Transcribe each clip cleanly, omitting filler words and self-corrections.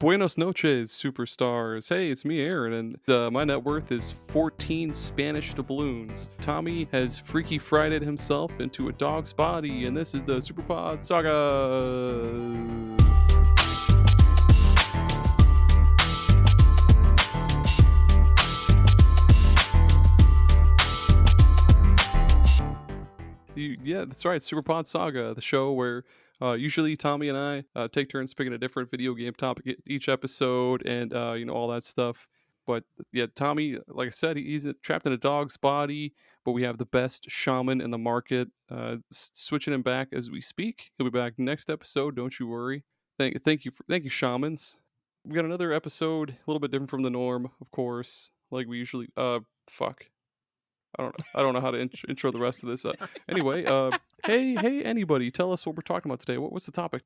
Buenos noches, superstars. Hey, it's me, Aaron, and my net worth is 14 Spanish doubloons. Tommy has Freaky Friday himself into a dog's body, and this is the SuperPod Saga. Yeah, that's right, SuperPod Saga, the show where usually Tommy and I take turns picking a different video game topic each episode, and all that stuff. But yeah, Tommy, like I said, he's trapped in a dog's body, but we have the best shaman in the market. Switching him back as we speak. He'll be back next episode. Don't you worry. Thank you, shamans. We got another episode, a little bit different from the norm, of course. Like we usually. Fuck. I don't know how to intro the rest of this. Anyway, hey, anybody, tell us what we're talking about today. What's the topic?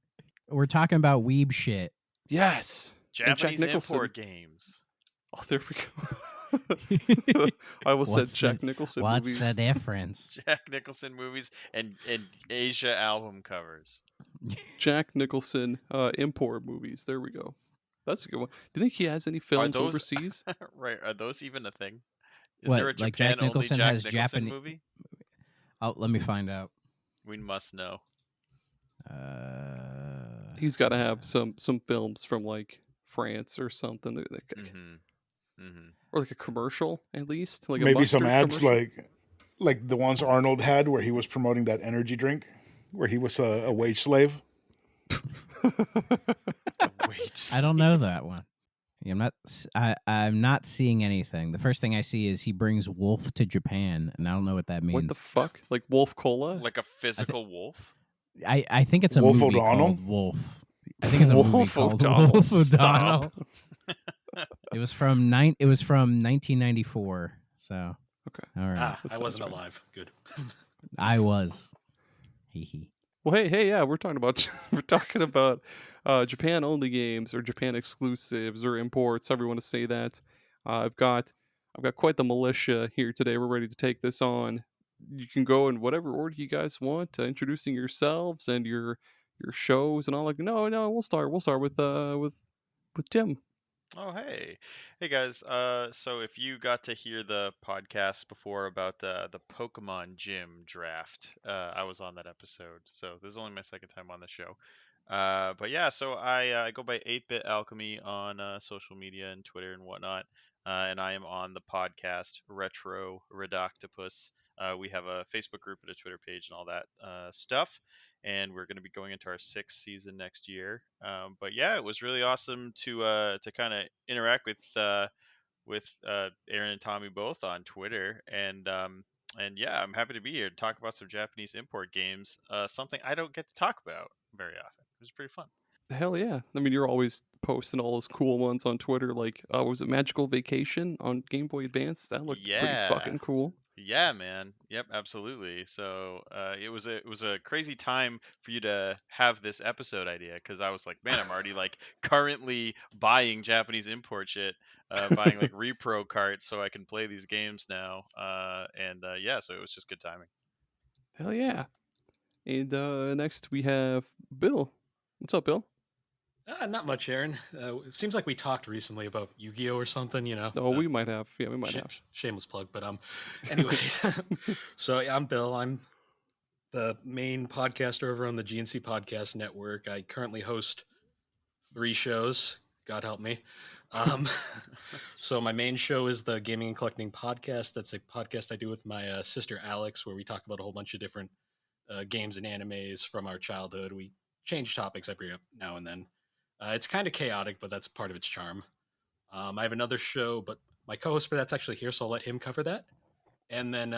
We're talking about weeb shit. Yes, Japanese import games. Oh, there we go. I almost said Jack Nicholson what's movies. What's the difference? Jack Nicholson movies and Asia album covers. Jack Nicholson import movies. There we go. That's a good one. Do you think he has any films overseas? Right. Are those even a thing? Is what, there a like Japan Jack Nicholson only has Jack Nicholson Japanese movie? Oh, let me find out. We must know. He's got to have some films from like France or something. Or like a commercial at least. Like maybe some ads commercial. like the ones Arnold had where he was promoting that energy drink, where he was a wage slave. I don't know that one. I'm not seeing anything. The first thing I see is he brings wolf to Japan, and I don't know what that means. What the fuck? Like Wolf Cola? Like a physical wolf? I think it's a Wolf movie O'Donnell? called Wolf. I think it's a movie called Wolf O'Donnell. It was from 1994. So okay. All right. I wasn't alive. Good. I was. Hee hee. Well, hey, yeah, we're talking about Japan only games or Japan exclusives or imports, however you want to say that. I've got quite the militia here today. We're ready to take this on. You can go in whatever order you guys want, introducing yourselves and your shows and all. Like, no, we'll start with Tim. Oh, hey guys. So if you got to hear the podcast before about the Pokemon Gym draft, I was on that episode. So this is only my second time on the show. But yeah, so I go by 8-Bit Alchemy on social media and Twitter and whatnot. And I am on the podcast Retro Redoctopus. We have a Facebook group and a Twitter page and all that stuff. And we're going to be going into our 6th season next year. But yeah, it was really awesome to kind of interact with Aaron and Tommy both on Twitter. And yeah, I'm happy to be here to talk about some Japanese import games. Something I don't get to talk about very often. It was pretty fun. Hell yeah. I mean, you're always posting all those cool ones on Twitter. Like, was it Magical Vacation on Game Boy Advance? That looked pretty fucking cool. Yeah, man. Yep, absolutely. So it was a crazy time for you to have this episode idea, because I was like, man, I'm already like currently buying Japanese import shit, buying like repro carts so I can play these games now. And yeah, so it was just good timing. Hell yeah. And next we have Bill. What's up, Bill? Not much, Aaron. It seems like we talked recently about Yu-Gi-Oh or something, you know. Oh, we might have. Yeah, we might have. Shameless plug, but anyway. So yeah, I'm Bill. I'm the main podcaster over on the GNC Podcast Network. I currently host 3 shows. God help me. So my main show is the Gaming and Collecting Podcast. That's a podcast I do with my sister Alex, where we talk about a whole bunch of different games and animes from our childhood. We change topics every now and then. It's kind of chaotic, but that's part of its charm. I have another show, but my co-host for that's actually here, so I'll let him cover that. And then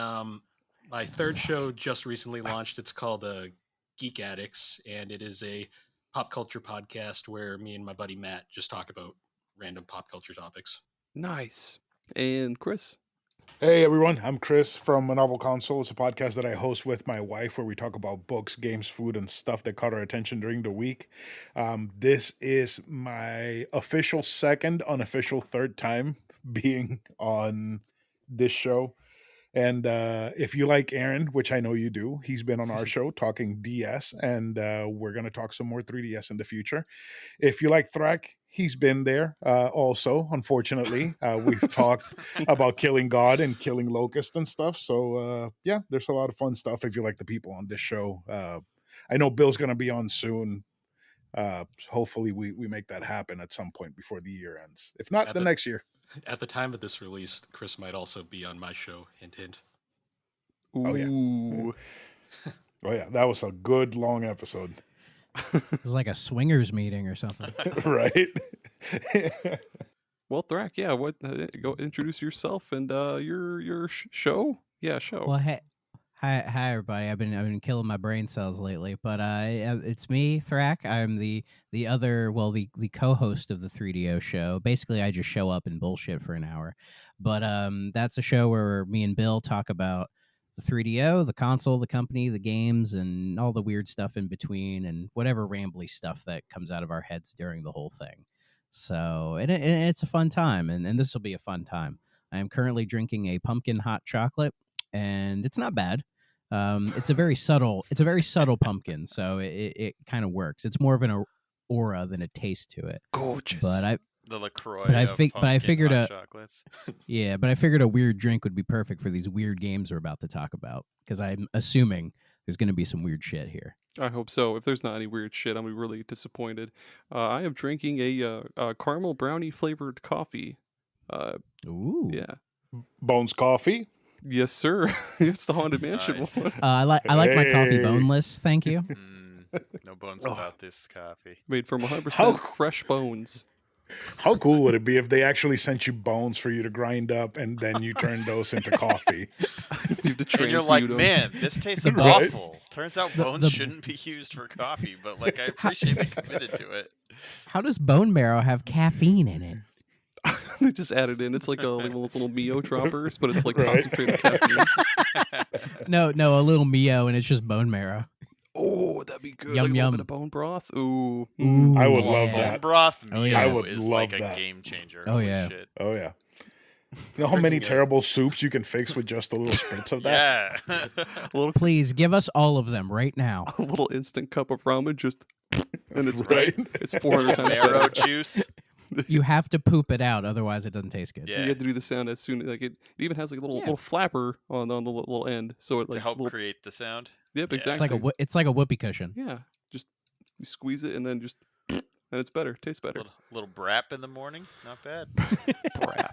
my third show just recently launched. It's called Geek Addicts, and it is a pop culture podcast where me and my buddy Matt just talk about random pop culture topics. Nice. And Chris? Hey everyone, I'm Chris from A Novel Console. It's a podcast that I host with my wife where we talk about books, games, food, and stuff that caught our attention during the week. This is my official second, unofficial third time being on this show. And if you like Aaron, which I know you do, he's been on our show talking DS, and we're going to talk some more 3DS in the future. If you like Thrak, he's been there also, unfortunately. We've talked about killing God and killing Locust and stuff. So, yeah, there's a lot of fun stuff if you like the people on this show. I know Bill's going to be on soon. Hopefully we make that happen at some point before the year ends. If not, the next year. At the time of this release, Chris might also be on my show. Hint, hint. Oh, yeah. Ooh. Oh, yeah. That was a good long episode. It's like a swingers meeting or something. Right? Well, Thrak, yeah, what? Go introduce yourself and your show. Yeah, show. Well, hi everybody. I've been killing my brain cells lately, but it's me, Thrak. I'm the other, well, the co-host of the 3DO show. Basically, I just show up and bullshit for an hour, but that's a show where me and Bill talk about the 3DO, the console, the company, the games, and all the weird stuff in between, and whatever rambly stuff that comes out of our heads during the whole thing. So it's a fun time, and this will be a fun time. I am currently drinking a pumpkin hot chocolate, and it's not bad. It's a very subtle pumpkin, so it kind of works. It's more of an aura than a taste to it. Gorgeous. But The LaCroix But I of but I pumpkin figured hot chocolates. yeah, but I figured a weird drink would be perfect for these weird games we're about to talk about, because I'm assuming there's going to be some weird shit here. I hope so. If there's not any weird shit, I'll be really disappointed. I am drinking a caramel brownie flavored coffee. Ooh. Yeah. Bones Coffee. Yes, sir. It's the Haunted Mansion Nice. one. I like my coffee Hey. boneless, thank you. No bones Oh. about this coffee. Made from 100% How- fresh bones. How cool would it be if they actually sent you bones for you to grind up and then you turn those into coffee? You have to And you're transmute like, 'em. man, this tastes Right. awful. Turns out bones the- shouldn't be used for coffee, but like I appreciate they committed to it. How does bone marrow have caffeine in it? They just added in. It's like one of those little Mio droppers, but it's like Right. concentrated caffeine. No, a little Mio, and it's just bone marrow. Oh, that'd be good. Yum, like a little yum. bit of bone broth. Ooh. Ooh, I would yeah. love Bone that. broth Oh, Mio yeah. I would is love like that. a game changer. Oh, Holy yeah. shit. Oh, yeah. You know how many Freaking, terrible soups you can fix with just a little spritz of that? Yeah. A little, Please give us all of them right now. a little instant cup of ramen, just and it's Right? it's 400 times Marrow better. juice. You have to poop it out, otherwise it doesn't taste good. Yeah. You have to do the sound as soon like it even has like a little Yeah. little flapper on the little end, so it To like help little, create the sound. Yep, Yeah. exactly. It's like a whoopee cushion. Yeah, just you squeeze it and then just and it's better. Tastes better. Little brap in the morning. Not bad. Brap.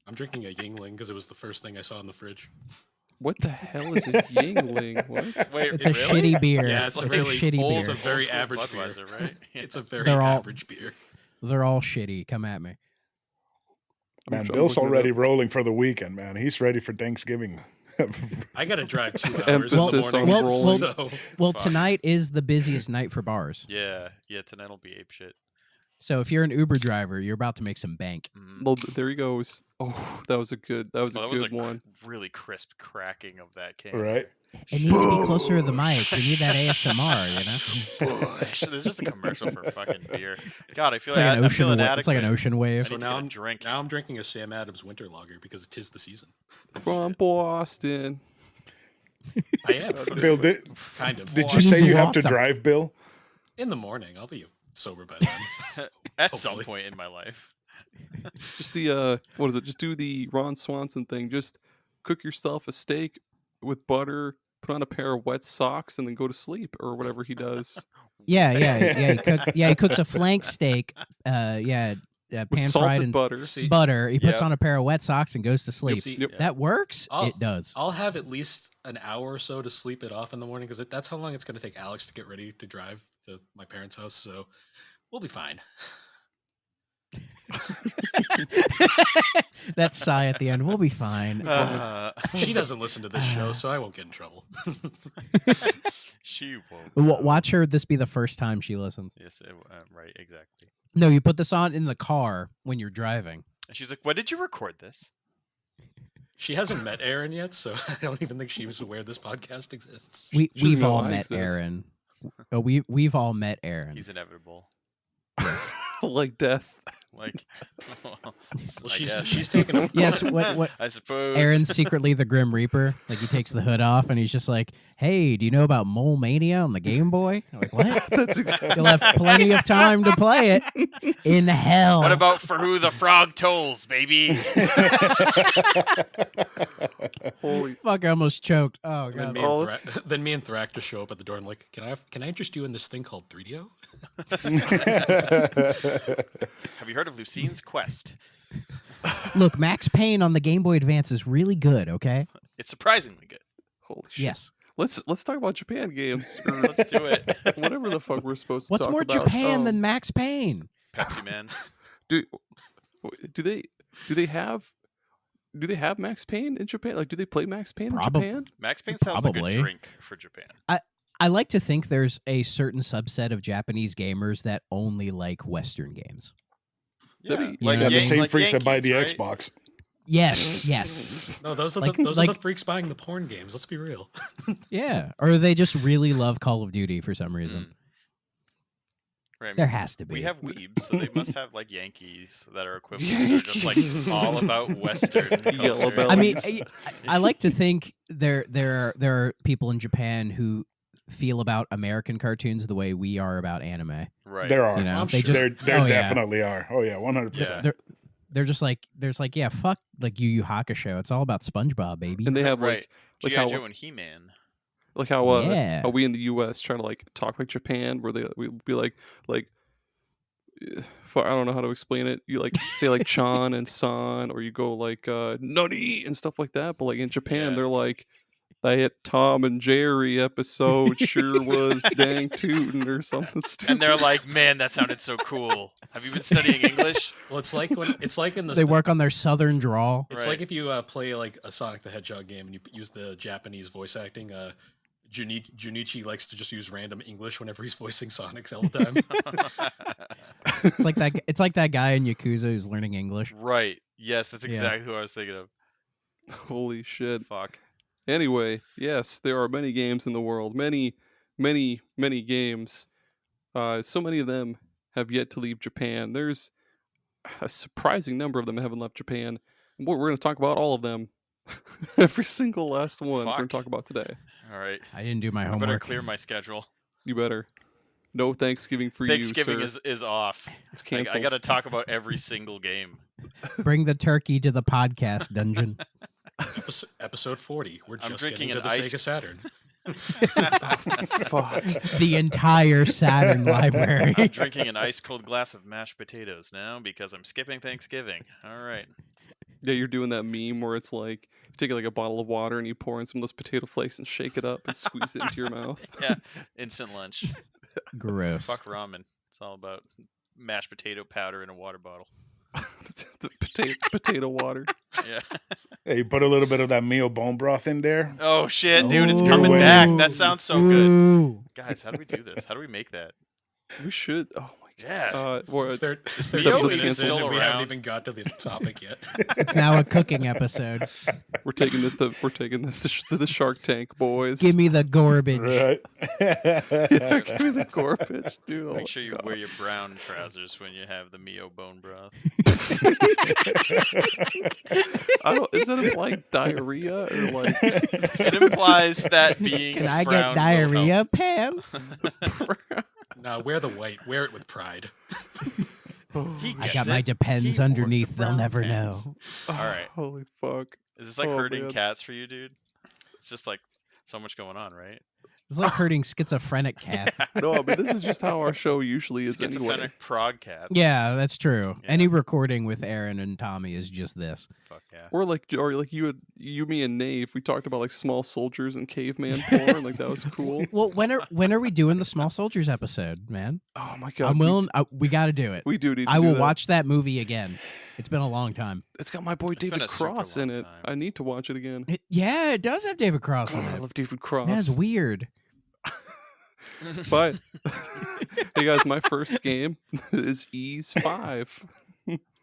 I'm drinking a Yingling because it was the first thing I saw in the fridge. What the hell is a Yingling? What? Wait, It's a really? shitty beer. Yeah, it's a a really shitty old, It's a beer. very old school average beer. Budweiser, right? It's a very They're all- average beer. They're all shitty. Come at me. Man, I'm Bill's looking it already up. rolling for the weekend, man. He's ready for Thanksgiving. I got to drive 2 hours Emphasis in the on morning. rolling. So Well, Fuck. tonight is the busiest night for bars. Yeah, tonight'll be ape shit. So if you're an Uber driver, you're about to make some bank. Mhm. Well, there he goes. Oh, that was a good one. Really crisp cracking of that can. Right? It needs to be closer to the mic. We need that ASMR, you know? There's just a commercial for fucking beer. God, I feel It's like an I ocean. feel It's like an inadequate. ocean I wave. need So to now get a I'm drink. Now I'm drinking a Sam Adams winter lager because it is the season. From Boston. I am Bill, did kind of. you He say needs you to have walk to some. drive, Bill? In the morning, I'll be sober by then. At some Hopefully. point in my life. Just the what is it? Just do the Ron Swanson thing. Just cook yourself a steak with butter, put on a pair of wet socks, and then go to sleep or whatever he does. He cooks a flank steak. With Pan fried salted in butter. See, butter. He puts Yep. on a pair of wet socks and goes to sleep. see, Yep. That works. Oh. It does. I'll have at least an hour or so to sleep it off in the morning because that's how long it's going to take Alex to get ready to drive to my parents' house. So we'll be fine. That sigh at the end. We'll be fine. She doesn't listen to this show, so I won't get in trouble. She won't. Watch her. This be the first time she listens. Yes, right, exactly. No, you put this on in the car when you're driving. And she's like, "When did you record this?" She hasn't met Aaron yet, so I don't even think she was aware this podcast exists. We've know all I met exist. Aaron. We've all met Aaron. He's inevitable. Like death. Like, Well, I guess. she's taking a Yes, what I suppose. Aaron's secretly the Grim Reaper. Like he takes the hood off and he's just like, "Hey, do you know about Mole Mania on the Game Boy?" I'm like, what? That's exactly. You'll have plenty of time to play it in hell. What about For Who the Frog Tolls, baby? Holy. Fuck? I almost choked. Oh And then god. me, and Oh, then me and Thrak just show up at the door and like, can I interest you in this thing called 3DO? Have you heard of Lucine's Quest? Look, Max Payne on the Game Boy Advance is really good. Okay. It's surprisingly good. Holy shit. Yes. Let's talk about Japan games or Let's do it. whatever the fuck we're supposed to What's talk more about. Japan than Max Payne? Pepsi Man. do they have Max Payne in Japan? Like, do they play Max Payne in Japan? Max Payne sounds like Probably. a drink for Japan. I like to think there's a certain subset of Japanese gamers that only like Western games. Yeah, That'd be- Yeah, Yeah, the Yang- same freaks that buy Yankees, the right? Xbox. Yes, yes. No, those are Like- those are like- the freaks buying the porn games. Let's be real. Yeah. Or they just really love Call of Duty for some reason. Mm. Right, I There mean, has to be. we have weebs, so they must have like Yankees that are equivalent. They're just like all about Western Yellow culture. bellies. I mean, I like to think there are people in Japan who feel about American cartoons the way we are about anime. Right. There are. You know, I'm they sure. just There oh, yeah. definitely are. Oh yeah, 100%. Yeah. They're just like yeah, fuck like Yu Yu Hakusho. It's all about SpongeBob, baby. And they have Right. like G.I. how Joe and He-Man. Yeah. how we in the U.S. try to like talk like Japan, where we be like I don't know how to explain it. You like say like Chan and San, or you go like Nani and stuff like that. But like in Japan, Yeah. they're like that Tom and Jerry episode sure was dang tootin' or something stupid. And they're like, man, that sounded so cool. Have you been studying English? Well, it's like in the They work on their southern drawl. It's Right. like if you play like a Sonic the Hedgehog game and you use the Japanese voice acting. Junichi likes to just use random English whenever he's voicing Sonics all the time. It's like that guy in Yakuza who's learning English. Right. Yes, that's Yeah. exactly who I was thinking of. Holy shit. Fuck. Anyway, yes, there are many games in the world. Many, many, many games. So many of them have yet to leave Japan. There's a surprising number of them haven't left Japan. We're going to talk about all of them. Every single last one we're going Fuck. to talk about today. All right. I didn't do my I better homework. clear my schedule. You better. No Thanksgiving for Thanksgiving you, sir. is off. It's I canceled. got to talk about every single game. Bring the turkey to the podcast dungeon. Episode 40. We're I'm just drinking getting to an the ice- Sega Saturn. Fuck. The entire Saturn library. I'm drinking an ice cold glass of mashed potatoes now because I'm skipping Thanksgiving. All right. Yeah, you're doing that meme where it's like you take like a bottle of water and you pour in some of those potato flakes and shake it up and squeeze it into your mouth. Yeah. Instant lunch. Gross. Fuck ramen. It's all about mashed potato powder in a water bottle. The potato water. Yeah. Hey, you put a little bit of that Mio bone broth in there. Oh shit, dude, it's Ooh. coming back. That sounds so good. Ooh. Guys, how do we do this? How do we make that? We should. Oh my god. Yeah. Or, This This Mio episode's even canceled. still we around? haven't even got to the topic yet. It's now a cooking episode. we're taking this to the Shark Tank, boys. Give me the garbage. Right. Yeah, give me the garbage, dude. Oh Make my sure you God. wear your brown trousers when you have the Mio bone broth. Is that implying diarrhea or like? It implies that being Can I brown get will help. diarrhea pants? No, wear the white. Wear it with pride. He I gets got my it. depends He wore underneath. the They'll brown never pants. know. All right. Holy fuck. Is this like Oh, herding man. cats for you, dude? It's just like so much going on, right? It's like herding schizophrenic cats. No, but this is just how our show usually is anyway. Schizophrenic prog cats. Yeah, that's true. Yeah. Any recording with Aaron and Tommy is just this. Fuck yeah. Or like you, me and Nave. We talked about like small soldiers and caveman porn. Like that was cool. Well, when are we doing the Small Soldiers episode, man? Oh my god. I'm willing. We got to do it. We do need to I do will that. watch that movie again. It's been a long time. It's got my boy It's been David a super Cross in long it. time. I need to watch it again. Yeah, it does have David Cross in God, I it. love David Cross. That's weird. But hey guys, my first game is Ease 5.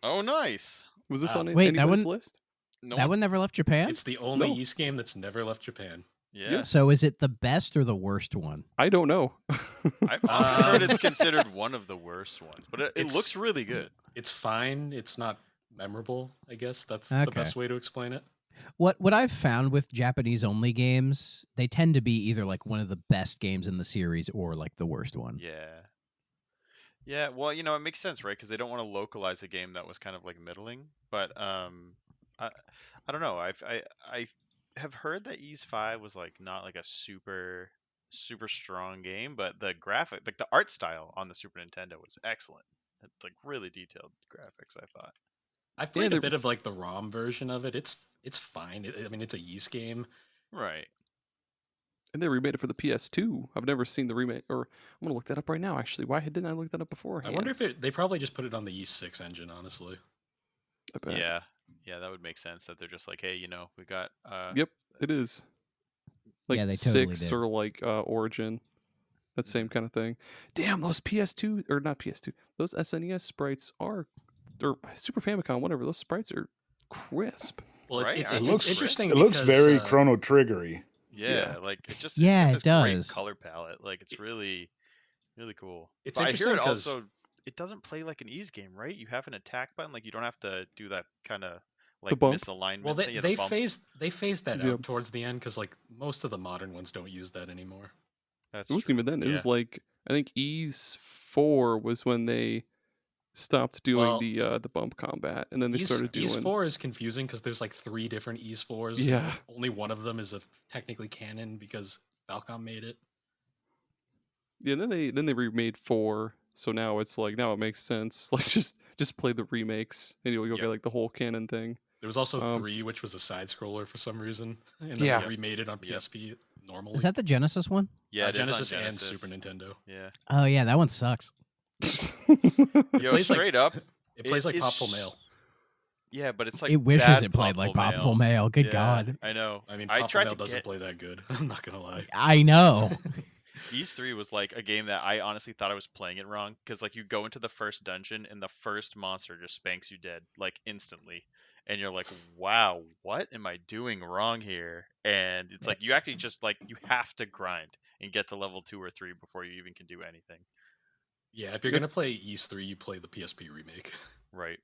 Oh, nice. Was this Wow. on Wait, that anybody's one- list? No That one never left Japan? It's the only No. Ys game that's never left Japan. Yeah. So is it the best or the worst one? I don't know. I've often heard it's considered one of the worst ones, but it It's- looks really good. It's fine. It's not memorable, I guess. That's the Okay. best way to explain it. What I've found with Japanese only games, they tend to be either like one of the best games in the series or like the worst one. Yeah. Yeah, well, it makes sense, right? Because they don't want to localize a game that was kind of like middling. But I don't know. I have heard that Ys 5 was like not like a super strong game, but the graphic, like the art style on the Super Nintendo was excellent. It's like really detailed graphics, I thought. I've played a bit of like the ROM version of it. It's fine. I mean, it's a Ys game. Right. And they remade it for the PS2. I've never seen the remake, or I'm gonna look that up right now. Actually, why didn't I look that up before? I wonder if they probably just put it on the Ys 6 engine, honestly. I bet. Yeah. Yeah, that would make sense that they're just like, hey, we got Yep, it is. Like Yeah, they totally 6 did. or like Origin, that same kind of thing. Damn, those PS2 or not PS2, those SNES sprites are, or Super Famicom, whatever. Those sprites are crisp. Well, Right, it's I It looks looks interesting. It looks because, very Chrono Triggery. Yeah, Yeah. like it just Yeah, it's it got this great does. color palette. Like it's really really cool. It's But I hear it interesting 'cause- also it doesn't play like an Ys game, right? You have an attack button, like you don't have to do that kind of like bump? misalignment. Well, thing. Yeah, they the bump. phased that Yeah. out towards the end because like most of the modern ones don't use that anymore. That's It wasn't true. even then. It Yeah. was like, I think Ys 4 was when they stopped doing Well, the bump combat, and then they started doing. Ys 4 is confusing because there's like 3 different Ys 4s. and Yeah. only one of them is technically canon because Falcom made it. Yeah, and then they remade 4, so now it's like now it makes sense. Like just play the remakes, and you'll Yep. get like the whole canon thing. There was also Um, 3, which was a side scroller for some reason, and then Yeah. they remade it on Yep. PSP normally. Is that the Genesis one? Yeah, it is on Genesis and Genesis. Super Nintendo? Yeah. Oh yeah, that one sucks. Yo, plays like- straight up. It plays like is Popful Mail. Yeah, but it's like It wishes bad it played like Popful Popful Mail. Good Yeah, God. I know. I mean, I Popful tried Mail to doesn't get play that good. I'm not gonna lie. I know. Ys 3 was like a game that I honestly thought I was playing it wrong because like you go into the first dungeon and the first monster just spanks you dead like instantly, and you're like, wow, what am I doing wrong here? And it's like you actually just like you have to grind and get to level 2 or 3 before you even can do anything. Yeah, if you're Yes. gonna play Ys 3, you play the PSP remake. Right.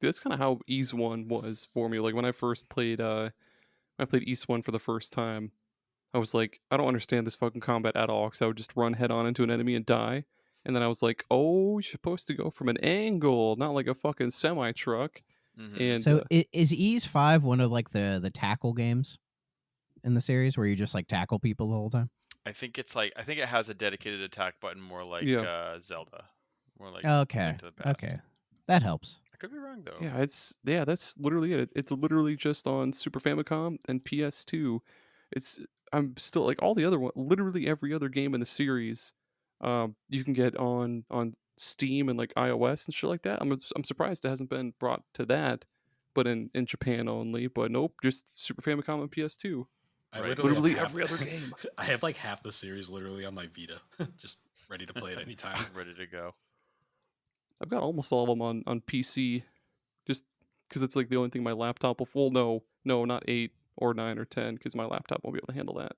That's kind of how Ys 1 was for me. Like when I first played Ys 1 for the first time, I was like, I don't understand this fucking combat at all, because I would just run head on into an enemy and die. And then I was like, oh, you're supposed to go from an angle, not like a fucking semi truck. Mhm. And So is Ys 5 one of like the tackle games in the series where you just like tackle people the whole time? I think it's like I think it has a dedicated attack button more like Yeah. Zelda. More like Okay. Link to the Past. Okay. That helps. I could be wrong though. yeah, that's literally it. It's literally just on Super Famicom and PS2. I'm still like all the other one, literally every other game in the series, you can get on Steam and like iOS and shit like that. I'm surprised it hasn't been brought to that, but in Japan only. But nope, just Super Famicom and PS2. I Right. Literally have every other game. I have like half the series literally on my Vita, just ready to play at any time. Ready to go. I've got almost all of them on PC, just because it's like the only thing my laptop will. Well, no, not 8 or 9 or 10, because my laptop won't be able to handle that.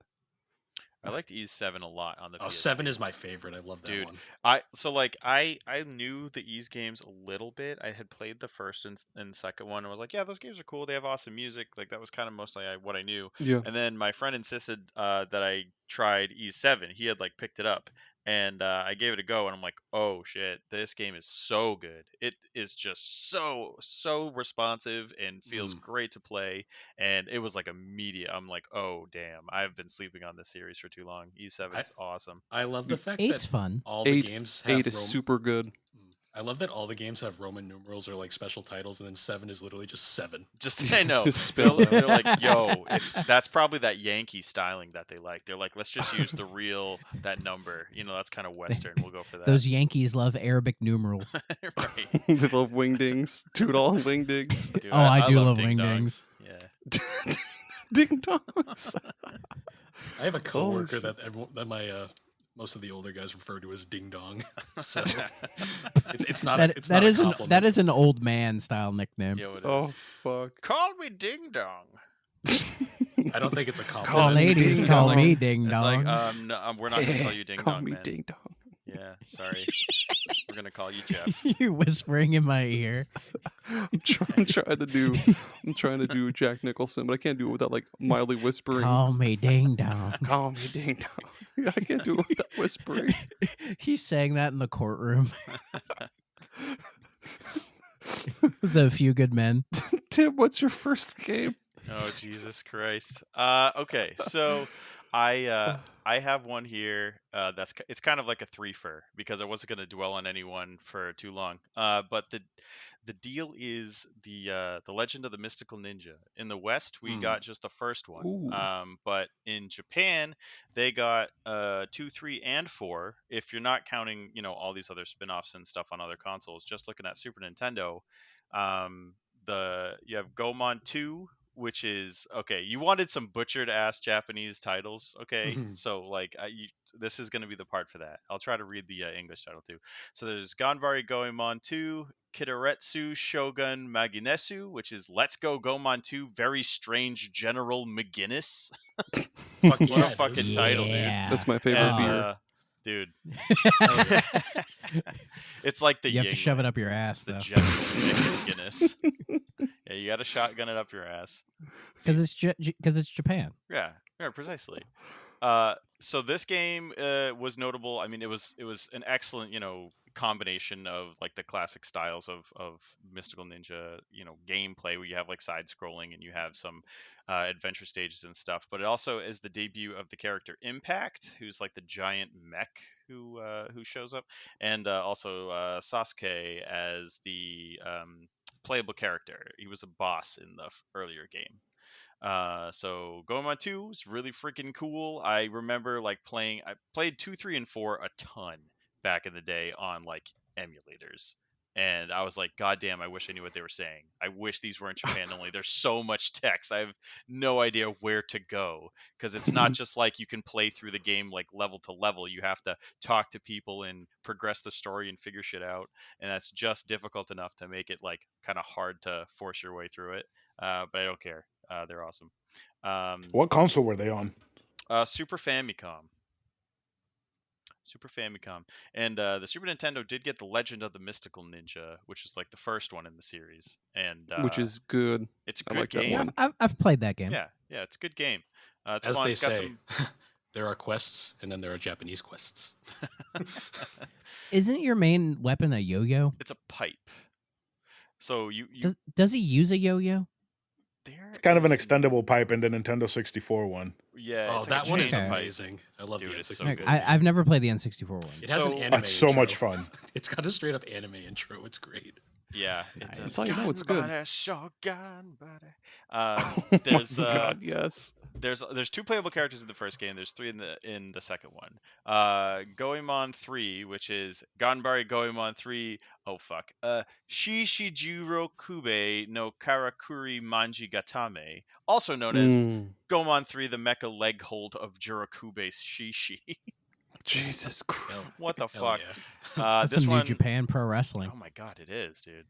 I liked Ys 7 a lot on the Oh, PSP. 7 is my favorite. I love that Dude, one. I knew the Ys games a little bit. I had played the first and second one and was like, yeah, those games are cool. They have awesome music. Like that was kind of mostly what I knew. Yeah. And then my friend insisted that I tried Ys 7. He had like picked it up, and I gave it a go, and I'm like, oh shit, this game is so good. It is just so responsive and feels great to play. And it was like immediate. I'm like, oh damn, I've been sleeping on this series for too long. Ys 7 is awesome. I love the fact 8's that fun. all the 8 games have 8 is super good. I love that all the games have Roman numerals or like special titles, and then 7 is literally just 7. Just I know. Just spell it They're like, yo, that's probably that Yankee styling that they like. They're like, let's just use that number. That's kind of Western. We'll go for that. Those Yankees love Arabic numerals. Right. They love wingdings. Toodle wingdings. Dude, Oh, I do love ding wingdings. dongs. Yeah. Ding dongs. I have a coworker that my most of the older guys refer to as ding dong. So it's not That it's not a compliment. that is an old man style nickname. Yo, it is. Oh fuck. Call me ding dong. I don't think it's a The compliment. Call me ladies ding call dong. me ding It's dong. like, no, we're not gonna call you Ding Call Dong, me man. ding dong. Yeah, sorry. We're gonna call you Jeff. You're whispering in my ear. I'm trying to do Jack Nicholson, but I can't do it without like mildly whispering. Call me ding dong. Call me ding dong. I can't do it without whispering. He's saying that in the courtroom. It's A Few Good Men. Tim, what's your first game? Oh Jesus Christ. Okay, so I have one here. It's kind of like a threefer because I wasn't gonna dwell on any one for too long. But the deal is the Legend of the Mystical Ninja. In the West, we got just the first one. Ooh. But in Japan, they got 2, 3, and 4. If you're not counting, all these other spin-offs and stuff on other consoles, just looking at Super Nintendo, you have Goemon 2, which is okay. You wanted some butchered ass Japanese titles, okay? So like, this is going to be the part for that. I'll try to read the English title too. So there's Ganbare Goemon 2, Kitaretsu Shogun Maginesu, which is Let's Go Goemon 2, Very Strange General McGinnis. Fuck What yeah, a it fucking is. title, dude. Yeah. That's my favorite And beer. dude, Hell yeah. it's like the You have to shove it up your ass, the though. General McGinnis. Yeah, you got to shotgun it up your ass. Because it's Japan. Yeah, precisely. So this game was notable. I mean, it was an excellent, combination of like the classic styles of Mystical Ninja, gameplay where you have like side scrolling and you have some adventure stages and stuff. But it also is the debut of the character Impact, who's like the giant mech who shows up, and also Sasuke as the playable character. He was a boss in the earlier game. So Goemon 2 is really freaking cool. I remember like I played 2, 3, and 4 a ton back in the day on like emulators. And I was like, God damn, I wish I knew what they were saying. I wish these were in Japan only. There's so much text. I have no idea where to go. Because it's not just like you can play through the game like level to level. You have to talk to people and progress the story and figure shit out. And that's just difficult enough to make it like kind of hard to force your way through it. But I don't care. They're awesome. What console were they on? Super Famicom. Super Famicom. And the Super Nintendo did get the Legend of the Mystical Ninja, which is like the first one in the series. And Which is good. it's a I good like that game. one. I've played that game. Yeah, it's a good game. It's As fun. they It's got say, there are quests and then there are Japanese quests. Isn't your main weapon a yo-yo? It's a pipe. So you Does he use a yo-yo? It's kind of an extendable pipe in the Nintendo 64 one. Yeah, Oh, it's like that a one is chainsaw pipe. amazing. I love Dude, the it's N64. so Like, good. I've never played the N64 one. It has an So- anime It's so intro. much fun. It's got a straight up anime intro. It's great. Yeah, it Nice. does. That's how you know it's good. There's Oh my God, yes. there's 2 playable characters in the first game. There's 3 in the second one. Goemon 3, which is Ganbare Goemon 3. Oh fuck. Shishijuro Kube no Karakuri Manji Gatame, also known as Goemon 3, the mecha leg hold of Jirakube Shishi. Jesus Christ. Hell, What the hell fuck? yeah. That's This some one, New Japan Pro Wrestling. oh my god, it is, dude.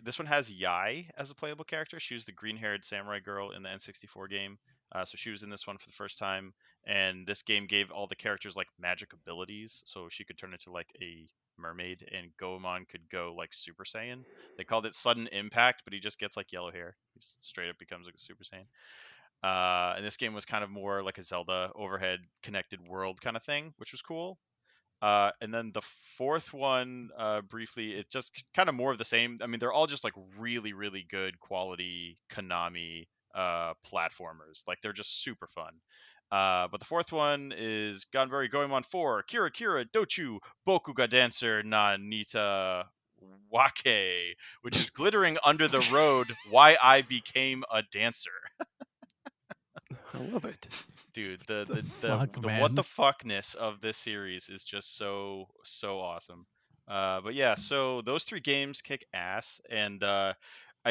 This one has Yai as a playable character. She was the green-haired samurai girl in the N64 game. So she was in this one for the first time. And this game gave all the characters like magic abilities, so she could turn into like a mermaid, and Goemon could go like Super Saiyan. They called it Sudden Impact, but he just gets like yellow hair. He just straight up becomes like a Super Saiyan. And this game was kind of more like a Zelda overhead connected world kind of thing, which was cool. And then the fourth one, briefly, it's just kind of more of the same. I mean, they're all just like really, really good quality Konami platformers. Like they're just super fun. But the fourth one is Ganbare Goemon 4, Kira Kira Dochu Bokuga Dancer na Nita Wake, which is glittering under the road, why I became a dancer. I love it. Dude, the fuck, what man? the fuckness of this series is just so awesome. But yeah, so those 3 games kick ass, and I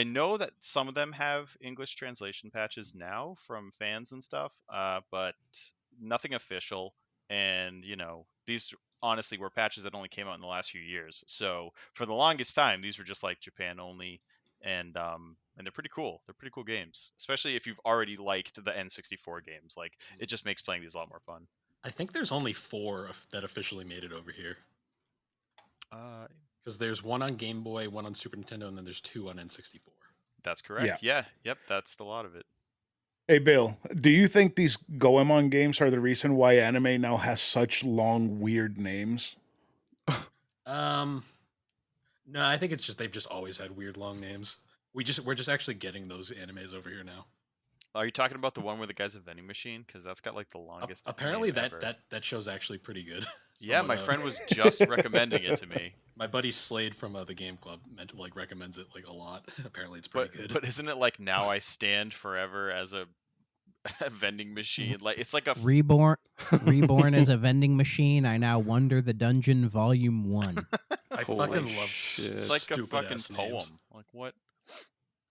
know that some of them have English translation patches now from fans and stuff, but nothing official. And these honestly were patches that only came out in the last few years. So for the longest time, these were just like Japan only. and they're pretty cool. They're pretty cool games, especially if you've already liked the N64 games. Like, it just makes playing these a lot more fun. I think there's only 4 that officially made it over here. Because there's one on Game Boy, one on Super Nintendo, and then there's 2 on N64. That's correct. Yeah. Yep. That's the lot of it. Hey, Bill, do you think these Goemon games are the reason why anime now has such long, weird names? No, I think it's just they've just always had weird long names. We're just actually getting those animes over here now. Are you talking about the one where the guy's a vending machine? Because that's got like the longest. Apparently, name ever. that show's actually pretty good. Yeah, my friend was just recommending it to me. My buddy Slade from the Game Club recommends it like a lot. Apparently, it's pretty good. But isn't it like Now I Stand Forever as a vending machine? Like, it's like a reborn as a vending machine. I now wonder the dungeon, Volume 1. I fucking love shit. It's like a fucking names. poem. Like, what?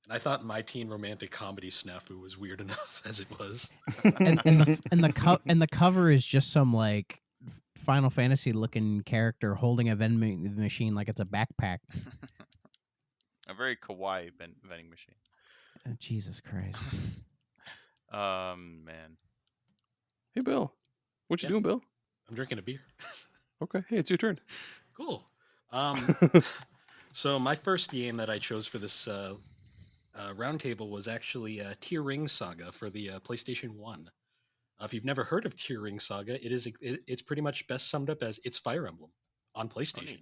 And I thought My Teen Romantic Comedy Snafu was weird enough as it was. and the cover is just some like Final Fantasy looking character holding a vending machine like it's a backpack. A very kawaii vending machine. Oh, Jesus Christ. Man. Hey, Bill. What you doing, Bill? I'm drinking a beer. Okay. Hey, it's your turn. Cool. So my first game that I chose for this roundtable was actually Tier Ring Saga for the PlayStation 1. If you've never heard of Tier Ring Saga, it's pretty much best summed up as it's Fire Emblem on PlayStation.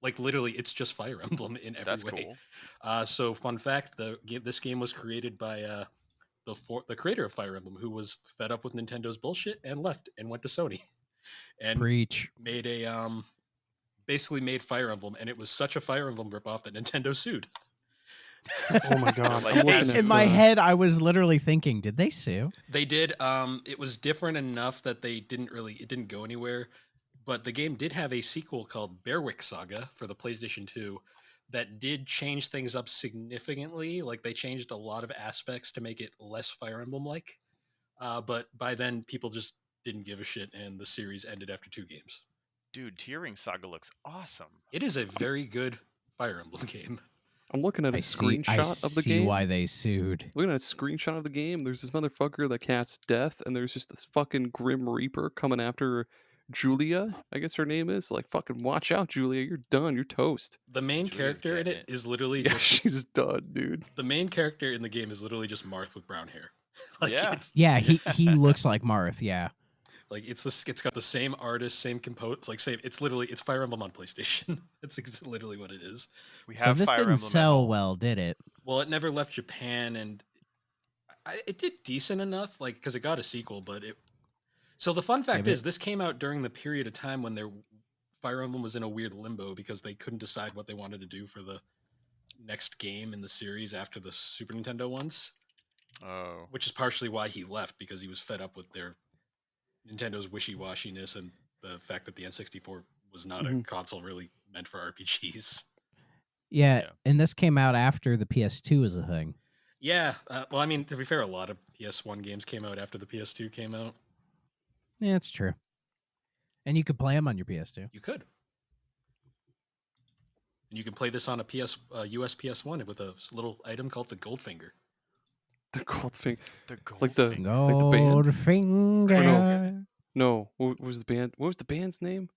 Like, literally, it's just Fire Emblem in every way. Cool. So, fun fact, this game was created by the creator of Fire Emblem, who was fed up with Nintendo's bullshit and left and went to Sony. And Preach. Made a basically made Fire Emblem, and it was such a Fire Emblem ripoff that Nintendo sued. Oh my god! In my head, I was literally thinking, did they sue? They did. It was different enough that it didn't go anywhere. But the game did have a sequel called Berwick Saga for the PlayStation 2 that did change things up significantly. Like, they changed a lot of aspects to make it less Fire Emblem-like. But by then, people just didn't give a shit, and the series ended after 2 games. Dude, Tier Ring Saga looks awesome. It is a very good Fire Emblem game. I'm looking at a screenshot of the game. I see why they sued. Looking at a screenshot of the game, there's this motherfucker that casts death, and there's just this fucking Grim Reaper coming after Julia, I guess her name is. Like, fucking watch out, Julia. You're done. You're toast. The main character in it is literally just... she's done, dude. The main character in the game is literally just Marth with brown hair. He looks like Marth, yeah. Like, it's got the same artist, same compose, like it's Fire Emblem on PlayStation. It's literally what it is. So this didn't sell well, did it? Well, it never left Japan, and it did decent enough, like, because it got a sequel, but it... So the fun fact is, this came out during the period of time when their Fire Emblem was in a weird limbo because they couldn't decide what they wanted to do for the next game in the series after the Super Nintendo ones. Oh. Which is partially why he left, because he was fed up with their Nintendo's wishy-washiness and the fact that the N64 was not a console really meant for RPGs. Yeah, and this came out after the PS2 was a thing. Yeah, well, I mean, to be fair, a lot of PS1 games came out after the PS2 came out. Yeah, it's true. And you could play them on your PS2. You could. And you can play this on a US PS1 with a little item called the Goldfinger. The Goldfinger. Like the band? Goldfinger. No, what was the band? What was the band's name?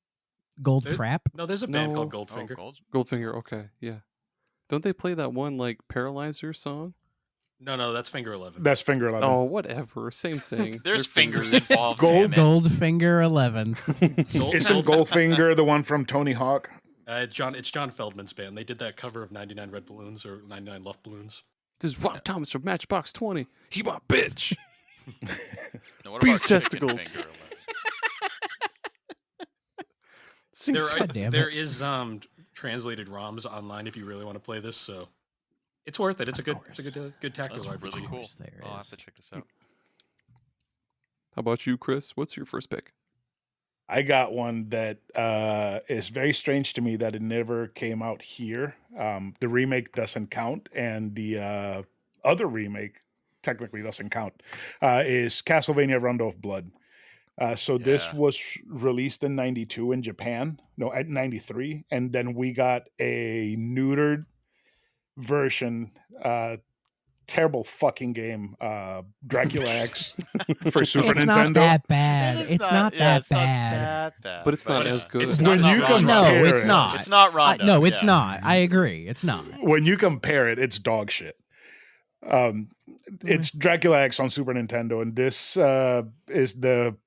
Goldfrapp? No, there's a band called Goldfinger. Goldfinger, okay, yeah. Don't they play that one, like, Paralyzer song? No, that's Finger 11. That's Finger 11. Oh, whatever. Same thing. There's fingers involved. Goldfinger 11. Isn't Goldfinger the one from Tony Hawk? It's John Feldman's band. They did that cover of 99 Red Balloons or 99 Luft Balloons. This is Rob Thomas from Matchbox 20. He my bitch. No, Beast testicles. There is translated ROMs online if you really want to play this, so it's worth it. It's a good tactical RPG. Really cool. I'll have to check this out. How about you, Chris? What's your first pick? I got one that is very strange to me that it never came out here. The remake doesn't count, and the other remake technically doesn't count. Is Castlevania Rondo of Blood. This was released in 92 in Japan. No, at 93. And then we got a neutered version. Terrible fucking game. Dracula X for Super It's Nintendo. not that bad. It is It's not that it's not bad. that bad. But it's not as good. It's When not you Rondo. compare No, it's it- not. It's not Rondo. No, it's yeah. not. I agree. It's not. When you compare it, it's dog shit. It's Dracula X on Super Nintendo, and this is the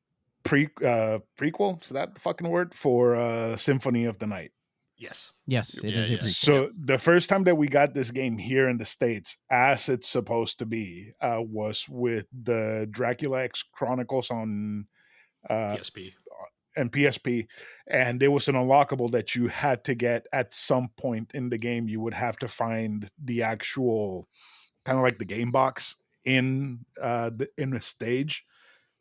prequel. Is that the fucking word for Symphony of the Night? Yes. Yes, it Yeah, is a yeah. prequel. So the first time that we got this game here in the States, as it's supposed to be, was with the Dracula X Chronicles on PSP. and PSP, and it was an unlockable that you had to get at some point in the game. You would have to find the actual kind of like the game box in the stage,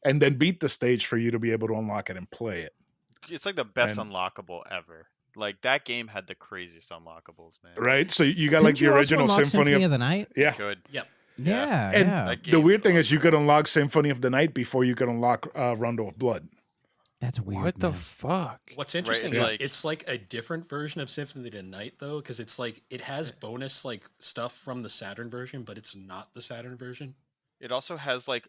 and then beat the stage for you to be able to unlock it and play it. It's like the best And- unlockable ever. Like that game had the craziest unlockables, man. Right? So you got Couldn't like the you also original unlock Symphony of the Night? yeah. Good. Yep. Yeah, And yeah. That the game weird thing was is you could unlock Symphony of the Night before you could unlock Rondo of Blood. That's weird. What the man. fuck? What's interesting it's is like- it's like a different version of Symphony of the Night though, because it's like it has bonus like stuff from the Saturn version, but it's not the Saturn version. It also has like,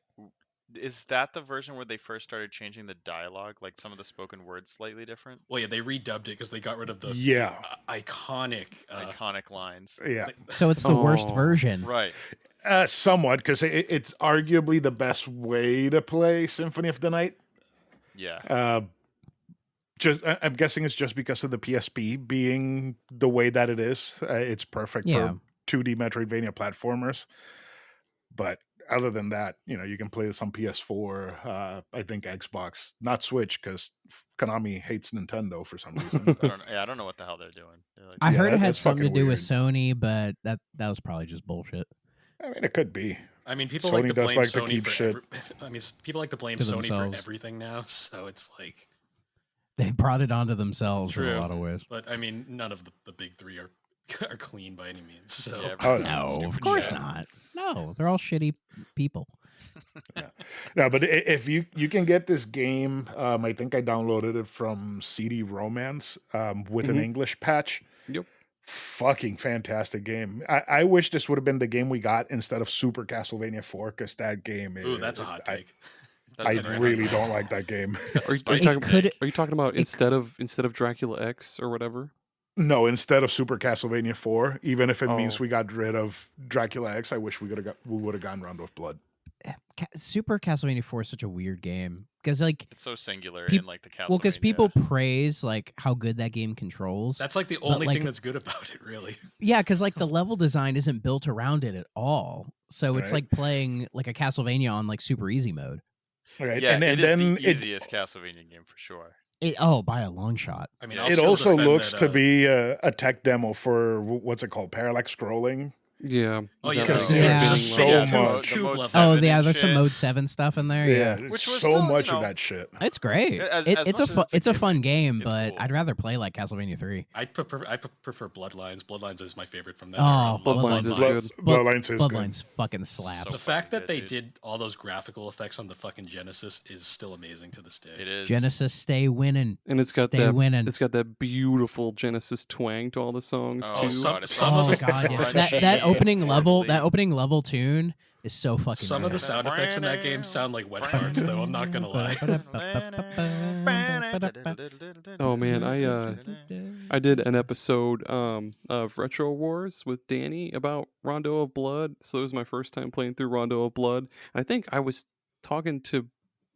is that the version where they first started changing the dialogue? Like some of the spoken words slightly different, Well, yeah, they redubbed it because they got rid of the Yeah. iconic. iconic lines. Yeah. So it's the worst Oh. version. Right. Somewhat, because it's arguably the best way to play Symphony of the Night. Yeah. I'm guessing it's just because of the PSP being the way that it is. It's perfect Yeah. for 2D Metroidvania platformers. But other than that, you can play this on PS4. I think Xbox, not Switch, because Konami hates Nintendo for some reason. I don't know what the hell they're doing. They're like, I Yeah, heard it had that's something to fucking do with Sony, but that was probably just bullshit. I mean, it could be. I mean, people Sony like to does blame like to Sony keep for. shit. I mean, people like to blame To Sony themselves. for everything now. So it's like, They brought it onto themselves in True. a lot of ways. but I mean, none of the big three are are clean by any means. So yeah, Oh, everyone's doing No, of stupid course shit. not. No, they're all shitty people. No, but if you can get this game, I think I downloaded it from CD Romance with an Mhm. English patch. Yep. Fucking fantastic game. I wish this would have been the game we got instead of Super Castlevania 4, because that game is. ooh, that's a hot take. That's I a very really hot don't take. like that game. That's a Are you spicy talking- take. Could Are you talking about It- instead of Dracula X or whatever? No, instead of Super Castlevania 4, even if it means Oh. we got rid of Dracula X, I wish we would have gotten Rondo of Blood. Super Castlevania 4 is such a weird game because It's so singular Peop- in like the Castlevania. well, because people praise like how good that game controls. That's like the only like- thing that's good about it, really. Yeah, because like the level design isn't built around it at all. So it's Right. like playing like a Castlevania on like super easy mode. Right? Yeah, and it then is the easiest Castlevania game for sure. By a long shot. I mean, Yeah. I'll it still also defend looks that, to be a tech demo for what's it called, parallax scrolling. Yeah. Oh, you yeah, got, because like, Yeah. spinning so lights. much. The mode Oh, 7 yeah, and there's some shit. mode 7 stuff in there. Yeah, Which was so still, much you know, of that shit. it's great. As it's much a as it's a it's a fun game, it's but cool. I'd rather play like Castlevania 3. I prefer Bloodlines. Bloodlines is my favorite from that. Oh, era. I love Bloodlines is good. Bloodlines is Bloodlines fucking slaps. The So fact fucking that they good, did all those graphical effects on the fucking Genesis is still amazing to this day. It is. Genesis, stay winning. And it's got Stay winning. it's got that beautiful Genesis twang to all the songs Oh, too. some- God, it's some so of the- God, yes. crunchy That opening and level, sparkly. that opening level tune is so fucking. Some of the good. sound effects in that game sound like wet farts, though. I'm not gonna lie. Oh man, I did an episode of Retro Wars with Danny about Rondo of Blood. So it was my first time playing through Rondo of Blood. I think I was talking to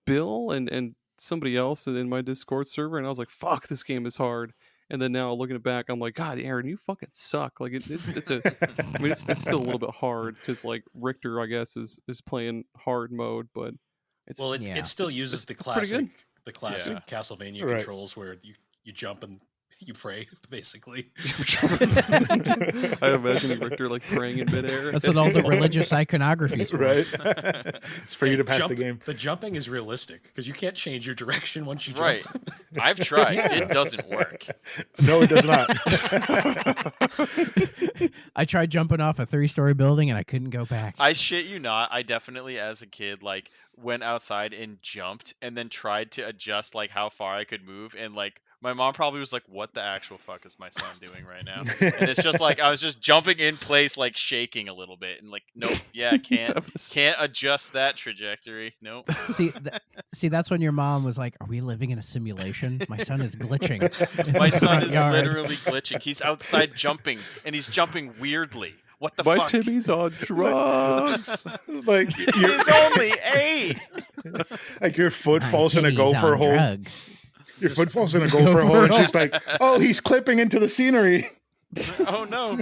Bill and somebody else in my Discord server, and I was like, "Fuck, this game is hard." And then now looking back, I'm like, "God, Aaron, you fucking suck." Like it's a, I mean, it's still a little bit hard because like Richter, I guess, is playing hard mode, but it's Well, Yeah. it still It's- uses it's pretty good. the classic Yeah. Castlevania Right. controls where you jump and you pray, basically. I imagine Richter like praying in midair. That's what all the religious iconography is for. Right? It's for you to pass Jump- the game. The jumping is realistic because you can't change your direction once you jump. Right. I've tried. Yeah. It doesn't work. No, it does not. I tried jumping off a 3-story building and I couldn't go back. I shit you not. I definitely, as a kid, like went outside and jumped, and then tried to adjust like how far I could move, and like My mom probably was like, "What the actual fuck is my son doing right now?" And it's just like I was just jumping in place, like shaking a little bit, and like, nope, yeah, can't adjust that trajectory. Nope. See, that's when your mom was like, "Are we living in a simulation? My son is glitching. in My the son front is yard." literally glitching. He's outside jumping, and he's jumping weirdly. What the My fuck? Timmy's on drugs. Like He's only 8. like your foot My falls in a Timmy's gopher on hole. drugs. Your foot falls in a gopher hole, and she's like, "Oh, he's clipping into the scenery." Oh no,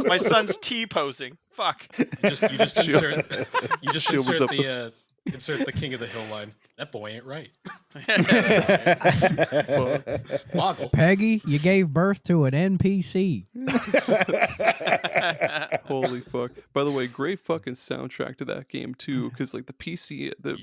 my son's T-posing. Fuck. You just insert Shields up insert the King of the Hill line. That boy ain't right. Woggle. Peggy, you gave birth to an NPC. Holy fuck! By the way, great fucking soundtrack to that game too, because like the PC, the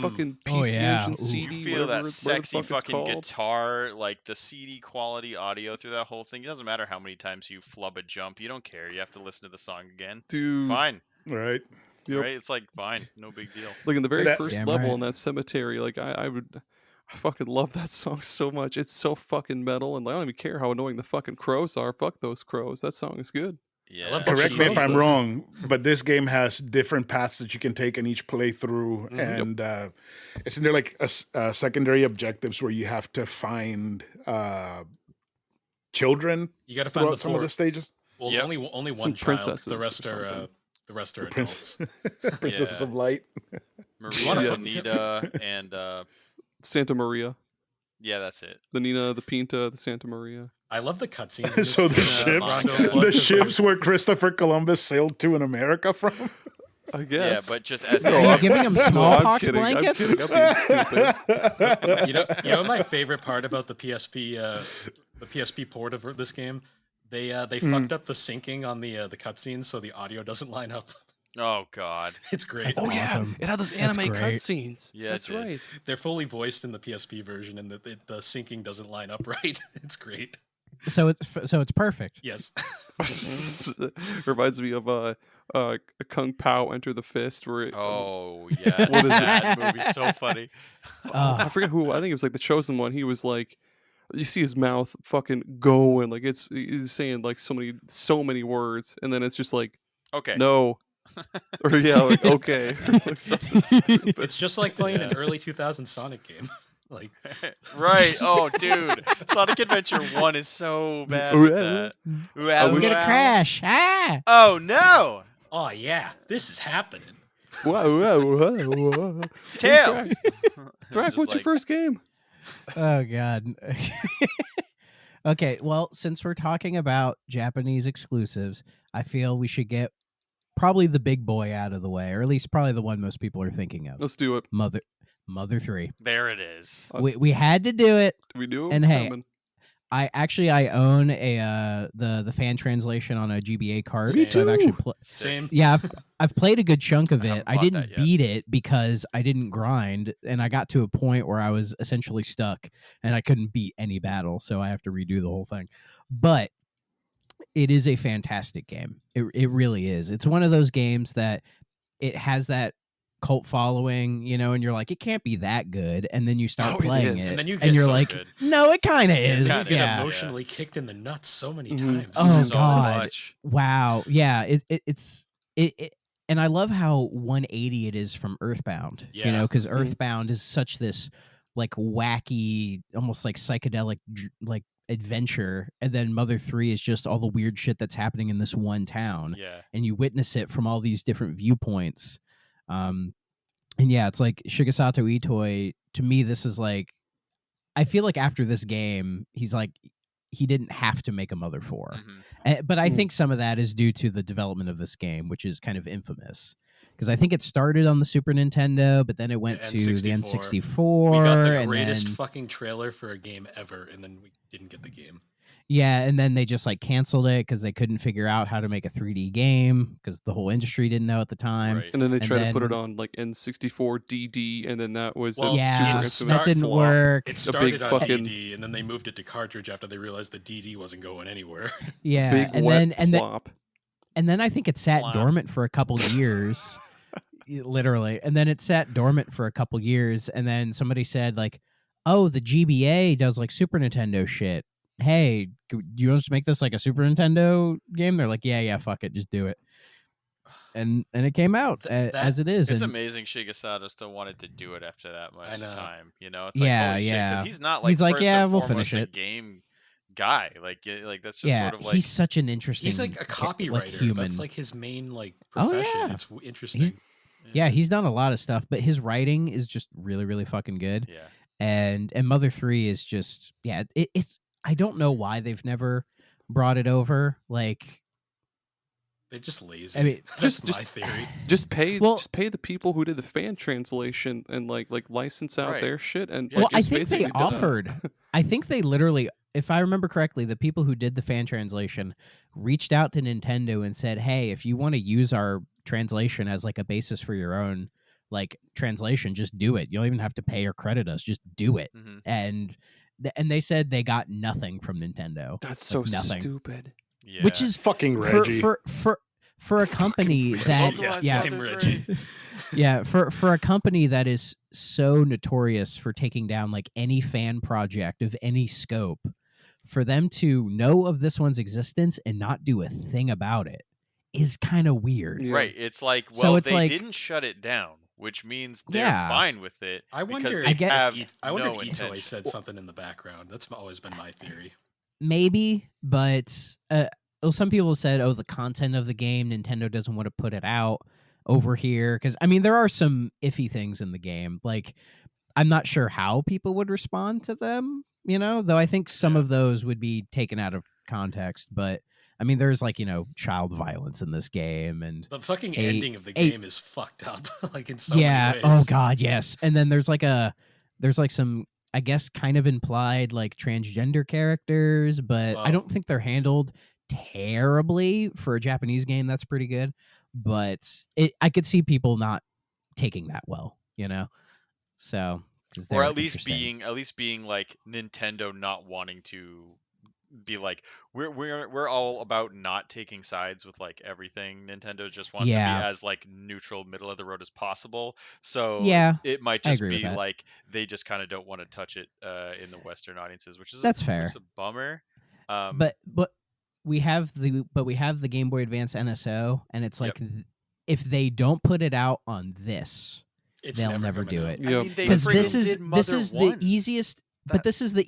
fucking PC Oh, yeah. engine Ooh. CD, You feel whatever that the sexy fuck it's fucking called. guitar, like the CD quality audio through that whole thing. It doesn't matter how many times you flub a jump. You don't care. You have to listen to the song again. Dude. Fine. Right. Yep. Right? It's like, fine. No big deal. Like in the very That- first Damn level right. in that cemetery, like I fucking love that song so much. It's so fucking metal, and like, I don't even care how annoying the fucking crows are. Fuck those crows. That song is good. Yeah. love the Correct me if cheese, I'm though. wrong, but this game has different paths that you can take in each playthrough, and isn't there like secondary objectives where you have to find children You got to find throughout the some of four. the stages? Well, Yep. only Some one child. princesses The or rest are something. the rest are Prince- adults. Princesses Yeah. of Light. Maria, Yeah. Bonita, and Santa Maria, yeah, that's it. the Nina, the Pinta, the Santa Maria. I love the cutscenes. in So the this, ships, Rondo Blood, the 'cause ships where Christopher Columbus sailed to in America from. I guess. Yeah, but just as No, Are you I'm- giving him No, I'm smallpox kidding. blankets? I'm kidding. I'm being stupid. you know my favorite part about the PSP port of this game, they fucked up the syncing on the cutscenes, so the audio doesn't line up. Oh god. It's great. Oh yeah, awesome. it had those That's anime great. cutscenes. Yeah, it that's did. right. They're fully voiced in the PSP version, and the syncing doesn't line up right. It's great. So it's perfect. Yes. Reminds me of a Kung Pao Enter the Fist, where it, Oh yeah. What is it? That movie's so funny. I forget who. I think it was like the Chosen One. He was like, you see his mouth fucking going, like he's saying like so many words, and then it's just like Okay. no, or yeah, like okay, like something stupid. It's just like playing an Yeah. early 2000 Sonic game. Like, Right. Oh, dude. Sonic Adventure 1 is so bad Oh, with yeah. that. I I'm wish- gonna crash. Ah! Oh no. oh yeah, this is happening. Whoa. Tails. Thrak, Just what's your like- first game? Oh god. Okay, well, since we're talking about Japanese exclusives, I feel we should get probably the big boy out of the way, or at least probably the one most people are thinking of. Let's do it. Mother 3. There it is. We had to do it. We knew it And was hey, coming. I own a the fan translation on a GBA cart. Me so I've actually too. Same. Yeah, I've played a good chunk of I it. haven't I bought didn't that yet. beat it because I didn't grind, and I got to a point where I was essentially stuck, and I couldn't beat any battle, so I have to redo the whole thing. But it is a fantastic game. It really is. It's one of those games that it has that cult following, you know, and you're like, it can't be that good, and then you start Oh, it playing is. it, And then you and get you're so like, good. no, it kind of It is. kinda You get Yeah. emotionally kicked in the nuts so many Mhm. times. Oh, So God. much. Wow. Yeah. It's and I love how 180 it is from Earthbound. You Yeah. know, because Mhm. Earthbound is such this like wacky, almost like psychedelic like adventure, and then Mother 3 is just all the weird shit that's happening in this one town, Yeah. and you witness it from all these different viewpoints. And yeah, it's like Shigesato Itoi. To me, this is like, I feel like after this game, he's like, he didn't have to make a Mother 4. Mhm. But I Mm. think some of that is due to the development of this game, which is kind of infamous. Because I think it started on the Super Nintendo, but then it went The to the N64. N64. We got the and greatest then, fucking trailer for a game ever, and then we didn't get the game. yeah, and then they just like canceled it because they couldn't figure out how to make a 3D game because the whole industry didn't know at the time. Right. And then they tried to put it then- on like N64 DD, and then that was Well, a Yeah, super it's infamous that didn't flop. work. It big started on fucking- DD, and then they moved it to cartridge after they realized the DD wasn't going anywhere. Yeah, Big and wet then flop. and then I think it sat Flop. dormant for a couple years, literally. And then it sat dormant for a couple years, and then somebody said like, oh, the GBA does like Super Nintendo shit. Hey, do you want us to make this like a Super Nintendo game? They're like, yeah, fuck it, just do it. And it came out as it is. It's and amazing Shigesato still wanted to do it after that much time. You know, it's Yeah, like holy shit, yeah. because he's not like He's like, first yeah, and we'll foremost finish a it. game guy. Like that's just Yeah, sort of like he's such an interesting. He's like a copywriter. like, human. That's like his main like Oh, profession. yeah. It's interesting. Yeah, he's done a lot of stuff, but his writing is just really, really fucking good. yeah. And Mother 3 is just it's I don't know why they've never brought it over. Like, They're just lazy. I mean, that's my theory. Just pay Well- just pay the people who did the fan translation and like license out Right. their shit and Yeah, well, I just think they basically done. offered. I think they literally, if I remember correctly, the people who did the fan translation reached out to Nintendo and said, "Hey, if you want to use our translation as like a basis for your own like translation, just do it. You don't even have to pay or credit us. Just do it." Mhm. And they said they got nothing from Nintendo. That's so nothing. stupid. Yeah. Which is Fucking Reggie. for a company that Localized yeah Mother's Reggie. Reggie. yeah for a company that is so notorious for taking down like any fan project of any scope, for them to know of this one's existence and not do a thing about it is kind of weird. Yeah. Right. It's like, So well, it's they like- didn't shut it down, which means they're Yeah. fine with it. I because wonder. they I get- have I wonder no if Itoi intention. said something in the background. That's always been my theory. Maybe, but some people said, oh, the content of the game, Nintendo doesn't want to put it out over here. Because, I mean, there are some iffy things in the game. Like, I'm not sure how people would respond to them, though I think some Yeah. of those would be taken out of context. But, I mean, there's like, child violence in this game. And The fucking A- ending of the a- game is fucked up. Like in so yeah, many ways. oh, God, yes. And then there's like some, I guess, kind of implied like transgender characters, but I Oh. don't think they're handled terribly for a Japanese game. That's pretty good, but I could see people not taking that well, So, 'cause Or they're at least interesting. being like Nintendo not wanting to be like we're all about not taking sides with like everything. Nintendo just wants to Yeah. be as like neutral, middle of the road as possible. So Yeah, it might I just agree with be that. like they just kind of don't want to touch it in the Western audiences, which is That's which fair. is a bummer. But we have the Game Boy Advance NSO, and it's like if they don't put it out on this, It's they'll never coming do out. it. I Yep. mean, they Because freaking this is did Mother the 1. easiest, That- but this is the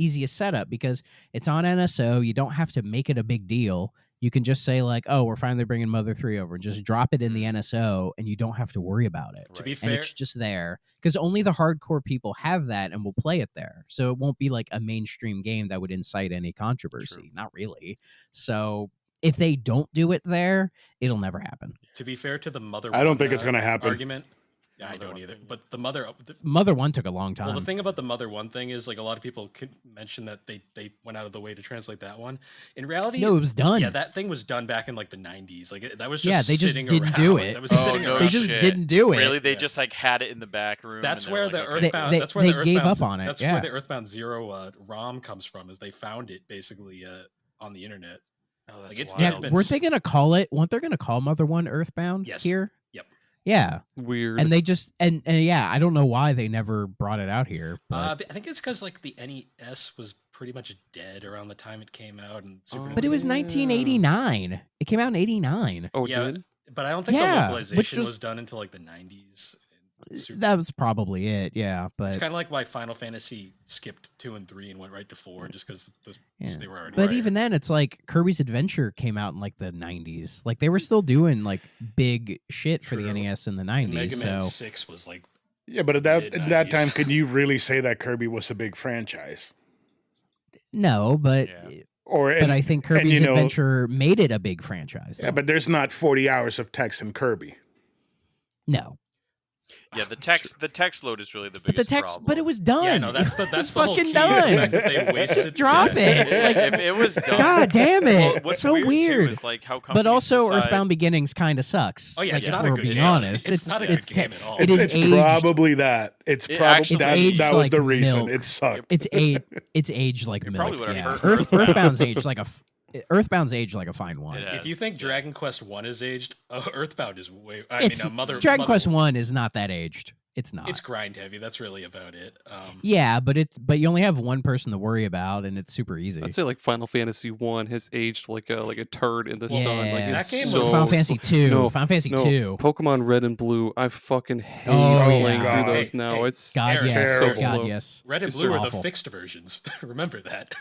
easiest setup because it's on NSO. You don't have to make it a big deal. You can just say like, "Oh, we're finally bringing Mother 3 over," and just drop it in the NSO, and you don't have to worry about it. To be Right. And fair, it's just there because only the hardcore people have that and will play it there. So it won't be like a mainstream game that would incite any controversy. True. Not really. So if they don't do it there, it'll never happen. to be fair to the mother, I don't one, think it's gonna happen. Argument. Yeah, I Mother don't one either. thing, But the mother. Mother 1 took a long time. Well, the thing about the Mother 1 thing is, like, a lot of people could mention that they went out of the way to translate that one. In reality, No, it was done. Yeah, that thing was done back in like the 90s. Like that was just Yeah, they just sitting didn't around. do it. That was Oh, sitting no around. They just shit. didn't do it. Really, they Yeah. just like had it in the back room. That's and they where were the like, okay. Earthbound. They- that's where they the gave Earthbound, up on it, That's yeah. where the Earthbound Zero ROM comes from. Is they found it basically on the internet. Oh, that's Like, it's wild. Yeah, Wild. been weren't they gonna call it? Weren't they gonna call Mother 1 Earthbound Yes. here? Yep. Yeah, Weird. and they just and yeah, I don't know why they never brought it out here. But, I think it's because like the NES was pretty much dead around the time it came out, and Super. but it was Yeah. 1989. It came out in 89. Oh, it yeah, did? but I don't think Yeah, the which localization was- was done until like the 90s. That was probably it. Yeah, It's but kind of like why Final Fantasy skipped 2 and 3 and went right to 4, just because Yeah. they were already. but there. even then, it's like Kirby's Adventure came out in like the 90s. Like they were still doing like big shit for the True. NES in the And 90s. Mega Man So 6 was like Yeah, but at that Mid-90s. time, can you really say that Kirby was a big franchise? no, but Yeah. Or but I think Kirby's you know- Adventure made it a big franchise. yeah, though. but there's not 40 hours of text in Kirby. No, Yeah, the text load is really the but biggest the text, problem. but it was done. yeah, no, that's the It's that's the whole fucking key. done. The fact that they wasted Just drop that. it. Like, if it was done. God damn it! Well, It's what's so weird, weird. too, is like how But companies also, decide- Earthbound Beginnings kind of sucks. Oh yeah, like, it's if not a we're good being game. honest. It's not a good game at all. It is it's aged- probably that. It's It probably actually- that. It's aged That was like the reason. milk. It sucked. It's aged like It milk. probably would've Yeah. hurt Earthbound. Earthbound's aged like Earthbound's aged like a fine wine. It If you has, think yeah. Dragon Quest 1 is aged, Earthbound is way. It's Mother. Dragon Mother- Quest 1 is not that aged. It's not. It's grind heavy. That's really about it. Yeah, but you only have one person to worry about, and it's super easy. I'd say like Final Fantasy 1 has aged like a turd in the Yeah. sun. Like That it's game so was Final Fantasy 2. No, Final Fantasy no, 2. Pokemon Red and Blue. I fucking hate playing yeah. through those Hey, now. hey, It's God, Aaron, yes. so God, slow. yes. Red and It's blue are awful. the fixed versions. Remember that.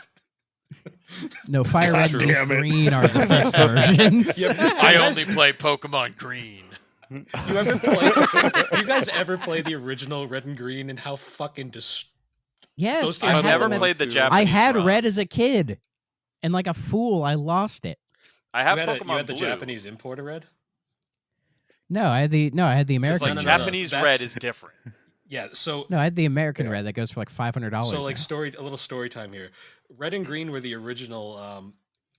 No, Fire God Red and damn it. Green are the fixed versions. I only play Pokemon Green. You guys ever play the original Red and Green and how fucking Yes, Those I games I've had never them one played the too. Japanese. I had ROMs. Red as a kid, and like a fool, I lost it. I have you Pokemon had the Blue. Japanese import of Red? No, I had the Because American. like No, no, Red. no, Japanese that's- Red is different. Yeah, so No, I had the American Yeah. Red that goes for like $500. so like now. a little story time here. Red and Green were the original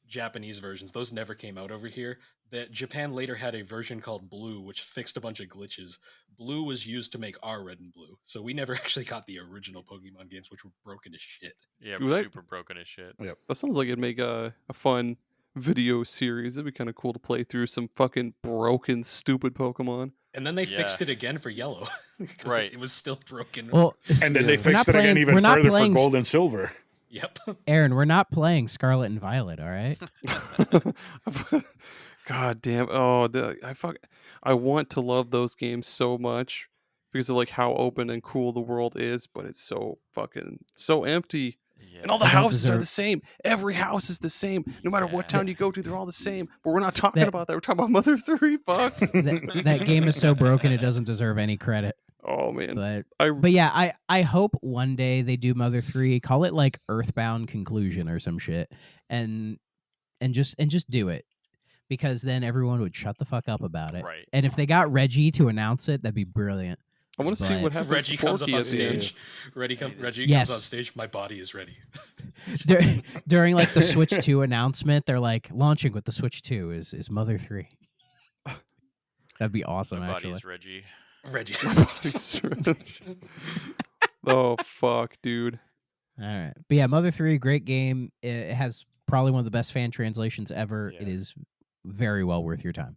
Japanese versions. Those never came out over here. That Japan later had a version called Blue, which fixed a bunch of glitches. Blue was used to make our Red and Blue, so we never actually got the original Pokemon games, which were broken as shit. Yeah, Do that? super broken as shit. That sounds like it'd make a fun video series. It'd be kind of cool to play through some fucking broken, stupid Pokemon. And then they Yeah. fixed it again for Yellow, 'cause Right. it was still broken. Well, And then Yeah. they We're fixed it again even we're not further for playing gold and silver. Yep. Aaron, we're not playing Scarlet and Violet, all right? God damn! Oh, I want to love those games so much because of like how open and cool the world is, but it's so fucking so empty. Yeah. And all the They don't houses are deserve- the same. Every house is the same. No matter what Yeah. town you go to, they're all the same. But we're not talking That- about that. We're talking about Mother 3. Fuck. that game is so broken it doesn't deserve any credit. Oh man. But yeah, I hope one day they do Mother 3, call it like Earthbound Conclusion or some shit, and just do it. Because then everyone would shut the fuck up about it. Right. And if they got Reggie to announce it, that'd be brilliant. I want to see But- what happens Reggie to comes up Porky on at the end. stage. Reggie comes Yes. on stage. My body is ready. During like the Switch 2 announcement, they're like, launching with the Switch 2 is Mother 3. That'd be awesome, My body actually. is Reggie. Reggie. Oh fuck, dude. All right. But yeah, Mother 3, great game. It has probably one of the best fan translations ever. Yeah. It is very well worth your time.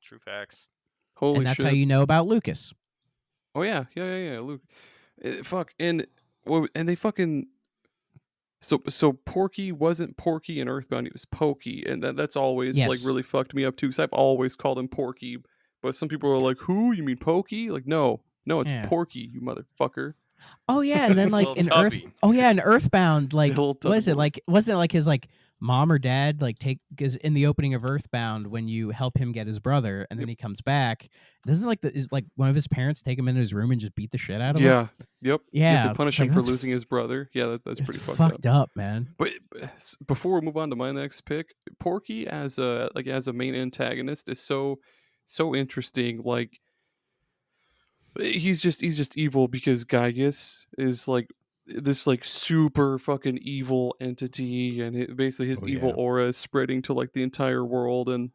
True facts. Holy And that's shit. how you know about Lucas. Oh yeah. Luke. Fuck. And they fucking. So Porky wasn't Porky in Earthbound. He was Pokey, and that's always like Yes. really fucked me up too. Because I've always called him Porky, but some people are like, "Who? You mean Pokey?" Like, no, it's Yeah. Porky, you motherfucker. Oh yeah, and then like Little in tubby. Earthbound, like Little tubby was it boy. like wasn't it like his like mom or dad like take because in the opening of Earthbound when you help him get his brother and then he comes back, doesn't like is like one of his parents take him into his room and just beat the shit out of him? Yeah. Yep. You Yeah, have to it's punish like, him for that's losing his brother. Yeah, that's It's pretty fucked up, man. But before we move on to my next pick, Porky as a main antagonist is so interesting. Like he's just evil because Gygus is like this like super fucking evil entity, and basically his Oh, evil yeah. aura is spreading to like the entire world, and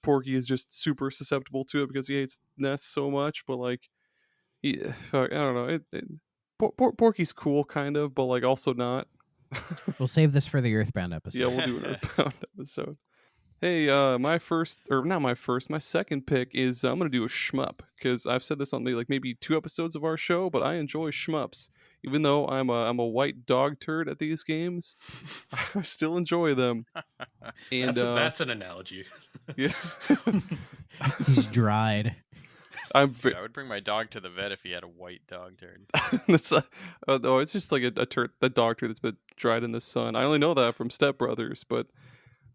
Porky is just super susceptible to it because he hates Ness so much. But like I don't know, Porky's cool kind of, but like also not. We'll save this for the Earthbound episode. Yeah, we'll do an Earthbound episode. Hey, my second pick is I'm gonna do a shmup because I've said this on maybe 2 episodes of our show, but I enjoy shmups. Even though I'm a white dog turd at these games, I still enjoy them. And That's an analogy. yeah, He's dried. I'm I would bring my dog to the vet if he had a white dog turd. that's no, it's just like a dog turd that's been dried in the sun. I only know that from Step Brothers, but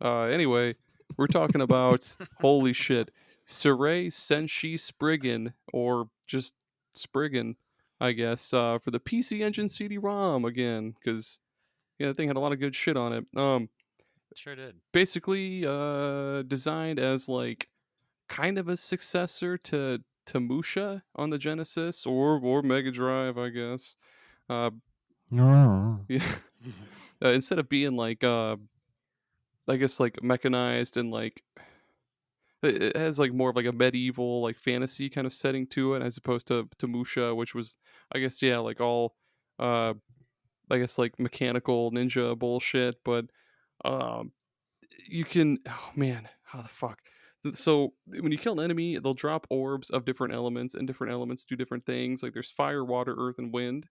anyway, we're talking about holy shit, Sarai Senshi Spriggan, or just Spriggan, I guess, for the PC Engine CD-ROM again, because that thing had a lot of good shit on it. Sure did. Basically, designed as like kind of a successor to Musha on the Genesis or Mega Drive, I guess. Yeah. Instead of being like I guess like mechanized and like it has like more of like a medieval like fantasy kind of setting to it as opposed to Musha, which was I guess like all I guess like mechanical ninja bullshit. But you can, oh man, how the fuck So when you kill an enemy, they'll drop orbs of different elements, and different elements do different things. Like there's fire, water, earth, and wind.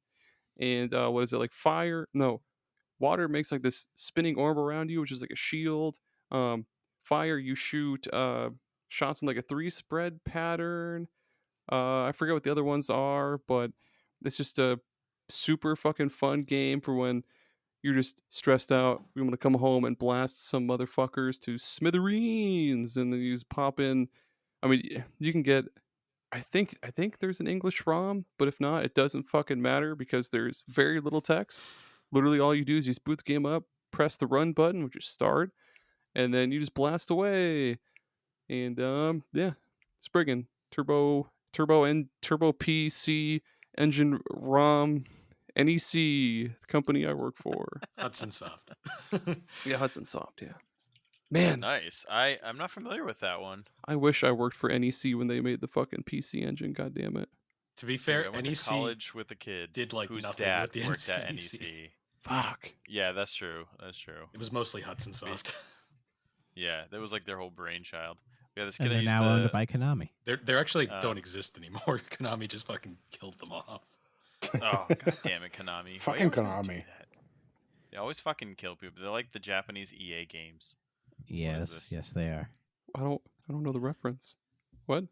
And what is it, like fire? No, water makes like this spinning orb around you, which is like a shield. Fire, you shoot shots in like a 3 spread pattern. I forget what the other ones are, but it's just a super fucking fun game for when you're just stressed out. We want to come home and blast some motherfuckers to smithereens, and then you just pop in. I mean, you can get. I think there's an English ROM, but if not, it doesn't fucking matter because there's very little text. Literally, all you do is you just boot the game up, press the run button, which is start, and then you just blast away. And yeah, Spriggan and Turbo PC engine ROM NEC, the company I work for. Hudson Soft. Yeah, Hudson Soft. Yeah, man, Nice. I'm not familiar with that one. I wish I worked for NEC when they made the fucking PC engine. God damn it. To be Dude, fair, I went NEC to college with a kid did like whose nothing dad with the worked at NEC. NEC. Fuck. Yeah, that's true. That's true. It was mostly Hudson Soft. Yeah, that was like their whole brainchild. Yeah, this And kid I they're used now owned to. by Konami. They're actually don't exist anymore. Konami just fucking killed them off. Oh god damn it, Konami! Why you Fucking always gonna do Konami. that? They always fucking kill people. They're like the Japanese EA games. Yes, this? yes, they are. I don't know the reference. What?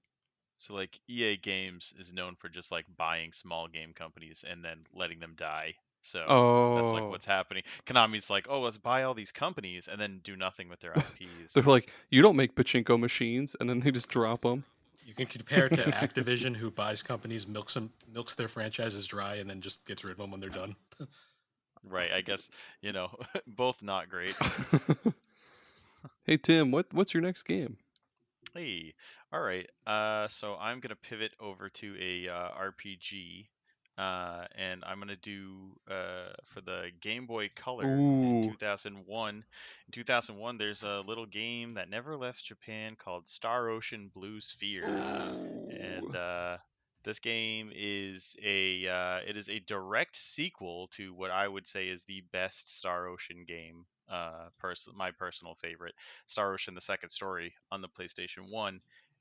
So like EA Games is known for just like buying small game companies and then letting them die. So that's like Oh. what's happening. Konami's like, oh, let's buy all these companies and then do nothing with their IPs. They're like, you don't make pachinko machines, and then they just drop them. You can compare it to Activision, who buys companies, milks their franchises dry, and then just gets rid of them when they're done. Right, I guess, both not great. Hey Tim, what's your next game? Hey, all right. So I'm gonna pivot over to a RPG, and I'm gonna do for the Game Boy Color in Ooh. 2001. In 2001, there's a little game that never left Japan called Star Ocean Blue Sphere, and this game is a direct sequel to what I would say is the best Star Ocean game. My personal favorite, Star Ocean: The Second Story on the PlayStation 1.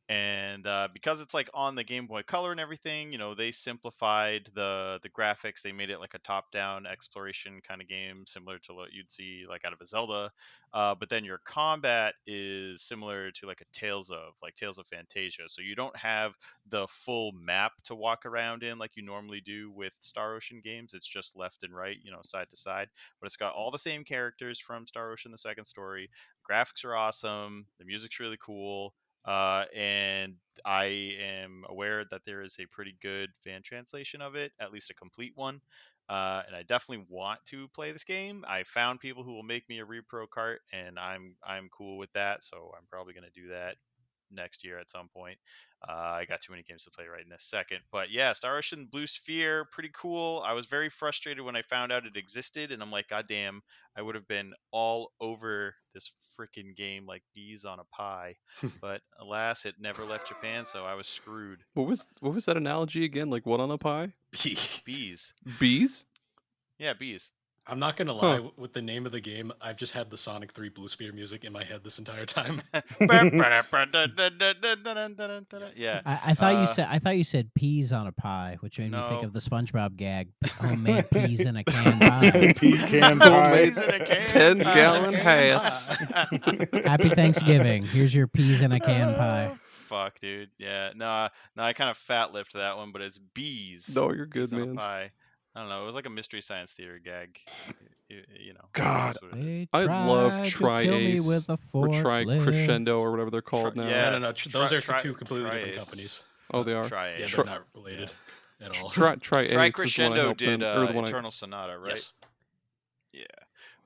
And because it's like on the Game Boy Color and everything, they simplified the graphics. They made it like a top-down exploration kind of game, similar to what you'd see like out of a Zelda. But then your combat is similar to like a Tales of Fantasia. So you don't have the full map to walk around in like you normally do with Star Ocean games. It's just left and right, side to side. But it's got all the same characters from Star Ocean: The Second Story. Graphics are awesome. The music's really cool. And I am aware that there is a pretty good fan translation of it, at least a complete one. And I definitely want to play this game. I found people who will make me a repro cart, and I'm cool with that. So I'm probably gonna do that next year at some point. I got too many games to play right in this second. But yeah, Star Ocean Blue Sphere, pretty cool. I was very frustrated when I found out it existed, and I'm like, God damn, I would have been all over this freaking game like bees on a pie. But alas, it never left Japan, so I was screwed. What was that analogy again? Like what on a pie? Bees. Bees? Yeah, bees. I'm not gonna lie, with the name of the game, I've just had the Sonic 3 Blue Sphere music in my head this entire time. Yeah. I thought you said peas on a pie, which made me think No. of the SpongeBob gag: homemade peas in a can pie. Pecan pie. Bees in a can. 10-gallon hats. Happy Thanksgiving. Here's your peas in a can pie. Fuck, dude. Yeah. No, I kind of fat lipped that one, but it's bees. No, you're good, Bees on a man. pie. I don't know. It was like a Mystery Science Theater gag. God, it is what it is. They I love tried to kill me Tri-Ace with a or Tri forklift. Crescendo or whatever they're called now. Yeah. No. Those are Tri- two completely different Tri-Ace. companies. Oh, they are. Yeah, Tri-Ace. they're not related at all. Tri-Ace Tri is the one I Crescendo helped them, did or the one Eternal Sonata, right? Yes. Yeah.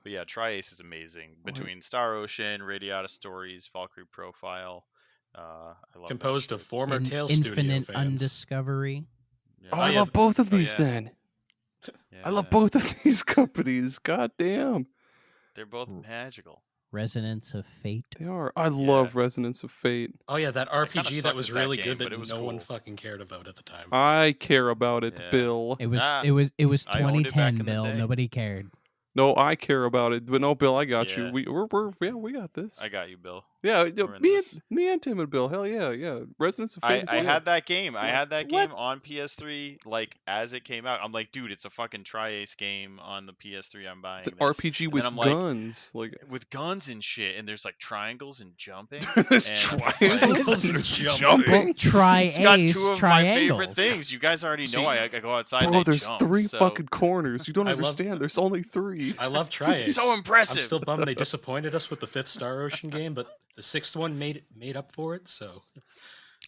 But yeah, Tri-Ace is amazing. Between Star Ocean, Radiata Stories, Valkyrie Profile. I love Composed that of shit. former Tales Studio Infinite fans. Undiscovery. Yeah. Oh, I yeah. love both of Oh, these yeah. then. I love Yeah. both of these companies. God damn. They're both magical. Resonance of Fate. They are. I love Resonance of Fate. Oh yeah, that RPG sucked that was at that really game, good but that it was no one cool. fucking cared about at the time. I care about it, Yeah. Bill. It was Ah, it was I owned it back 2010, in the Bill. day. Nobody cared. No, I care about it. But no, Bill, I got you. Yeah. We got this. I got you, Bill. Yeah, We're in me this. and Tim and Bill. Hell yeah. Residents of I Famous. had that game. I had that What? game on PS3 like as it came out. I'm like, dude, it's a fucking Tri-Ace game on the PS3. I'm buying It's an this. RPG And with then I'm like, guns. Like with guns and shit, and there's like triangles and jumping. there's and I'm just triangles like, and Jumping. jumping. it's got Tri-Ace, two of my favorite triangles. things. You guys already know I go outside Bro, and I there's jump, 3 so- fucking corners. You don't I love- understand. There's only 3. I love Tri-Ace. So impressive. I'm still bummed they disappointed us with the 5th Star Ocean game, but the 6th one made up for it. So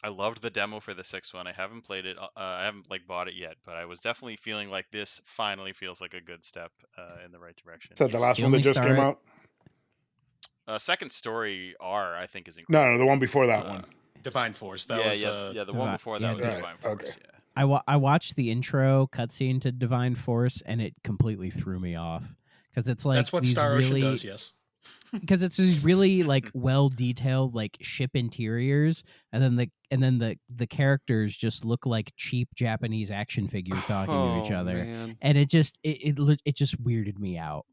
I loved the demo for the 6th one. I haven't played it. I haven't like bought it yet, but I was definitely feeling like this finally feels like a good step in the right direction. So the last You one that only just came start- out? Second Story R, I think, is No, incredible. no, the one before that Uh, one. Divine Force. That yeah, was yeah, the one before that was Right, Divine Force. okay. Yeah. I watched the intro cutscene to Divine Force, and it completely threw me off because it's like that's what these Star really, Ocean does. Yes. because it's these really like well detailed like ship interiors, and then the characters just look like cheap Japanese action figures talking to each other, Man. and it just weirded me out.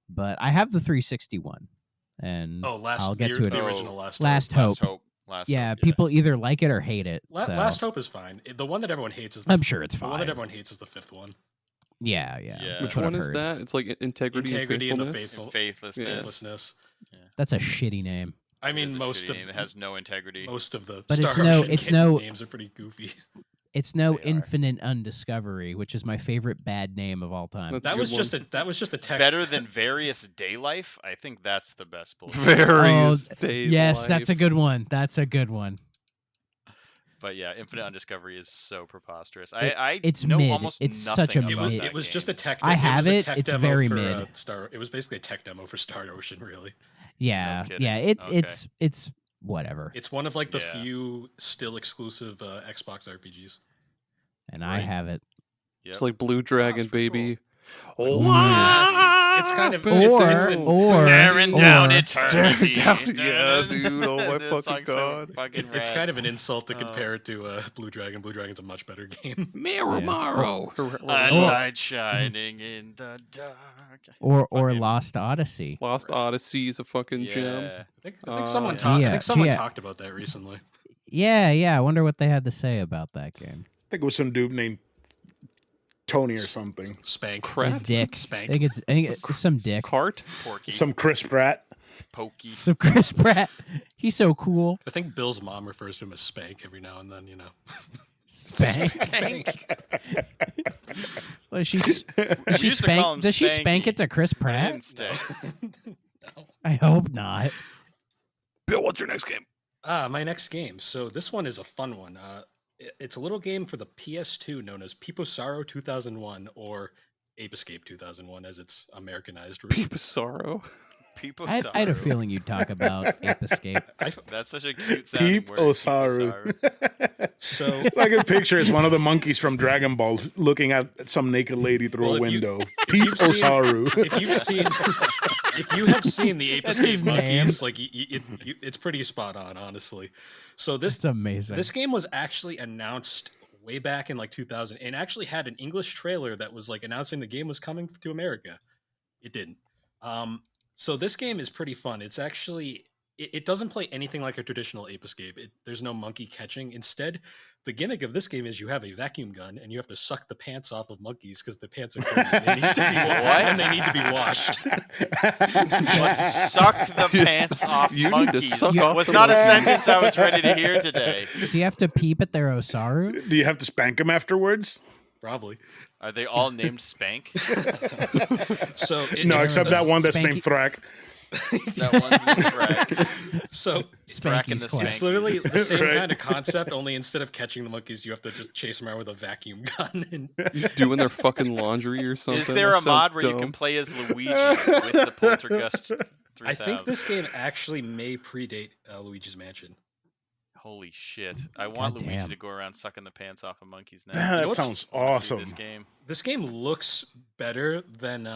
But I have the 361, and Oh, I'll get to it. the original Last Last Hope. Last Hope. Hope. Last Yeah, Hope, people either like it or hate it. So Last Hope is fine. The one that everyone hates is I'm sure it's the one fine. that everyone hates is the 5th one. Yeah. Yeah. Which That's what one I've is heard. that? It's like integrity and Integrity and the faithfulness. faithful. Faithlessness. Faithlessness. That's a shitty name. I It mean, is a most shitty of name. It has no integrity. most of the But Star it's no- Ocean it's game no- names are pretty goofy. It's no They are. Infinite Undiscovery, which is my favorite bad name of all time. That's That a was good just a tech. Better than Various Day Life. I think that's the best bullshit. Various days. Yes, that's a life. good one. That's a good one. But yeah, Infinite Undiscovery is so preposterous. I it's know mid. almost It's nothing such a about mid. that It was game. just a tech. I have was a it. tech It's demo very for, mid. It was basically a tech demo for Star Ocean, really. Yeah, kidding. yeah. Okay. It's whatever. It's one of like the Yeah. few still exclusive Xbox RPGs. And I Right. have it. Yep. It's like Blue Dragon, that's pretty baby. Ooh. It's kind of Or Staring down or- eternity. Yeah, dude. Oh my That fucking song's so god. fucking It's rad. kind of an insult to Oh. compare it to Blue Dragon. Blue Dragon's a much better game. Miramaro. A Or- light shining in the dark. or Fucking- Lost Odyssey. Lost Odyssey is a fucking gem. Yeah. I think someone Gia- talked. I think someone Gia- talked about that recently. Yeah. I wonder what they had to say about that game. I think it was some dude named Tony or something. Spank. Crap. Dick. Spank. I think it's some dick. Cart. Porky. Some Chris Pratt. Pokey. So Chris Pratt, he's so cool. I think Bill's mom refers to him as Spank every now and then. You know. Spank. Well, does she used to call him spank? Does she spank Spanky. it to Chris I Pratt? didn't stay. I hope not. Bill, what's your next game? My next game. So this one is a fun one. It's a little game for the PS2 known as Piposaro 2001 or Ape Escape 2001 as it's Americanized. Peep of Sorrow. People I had a feeling you'd talk about Ape Escape. That's such a cute sounding Peep word. Osaru. So Like a picture is one of the monkeys from Dragon Ball looking at some naked lady through Well, a if you- window. if Peep you've seen- Osaru. if you have seen the Ape That's Escape his monkeys, like it's pretty spot on, honestly. So It's amazing. this game was actually announced way back in like 2000 and actually had an English trailer that was like announcing the game was coming to America. It didn't. So this game is pretty fun. It's actually it doesn't play anything like a traditional Ape Escape. There's no monkey catching. Instead, the gimmick of this game is you have a vacuum gun and you have to suck the pants off of monkeys because the pants are dirty and they need to be What? and they need to be washed. Suck the pants off You need to monkeys. suck off Was the not a monkeys. sentence I was ready to hear today. Do you have to peep at their Osaru? Do you have to spank them afterwards? Probably. Are they all named Spank? So No, it's except that one that's named Spanky- Thrak. That one's named Thrak. So Thrak and Spanky's the quest. it's literally the same Right. kind of concept, only instead of catching the monkeys, you have to just chase them around with a vacuum gun. And You're doing their fucking laundry or something. Is there That a mod sounds where you dumb. can play as Luigi with the Poltergust 3000? I think this game actually may predate Luigi's Mansion. Holy shit! I want Luigi Goddamn. to go around sucking the pants off of monkeys now. That what's- sounds I wanna see awesome. This game. This game looks better than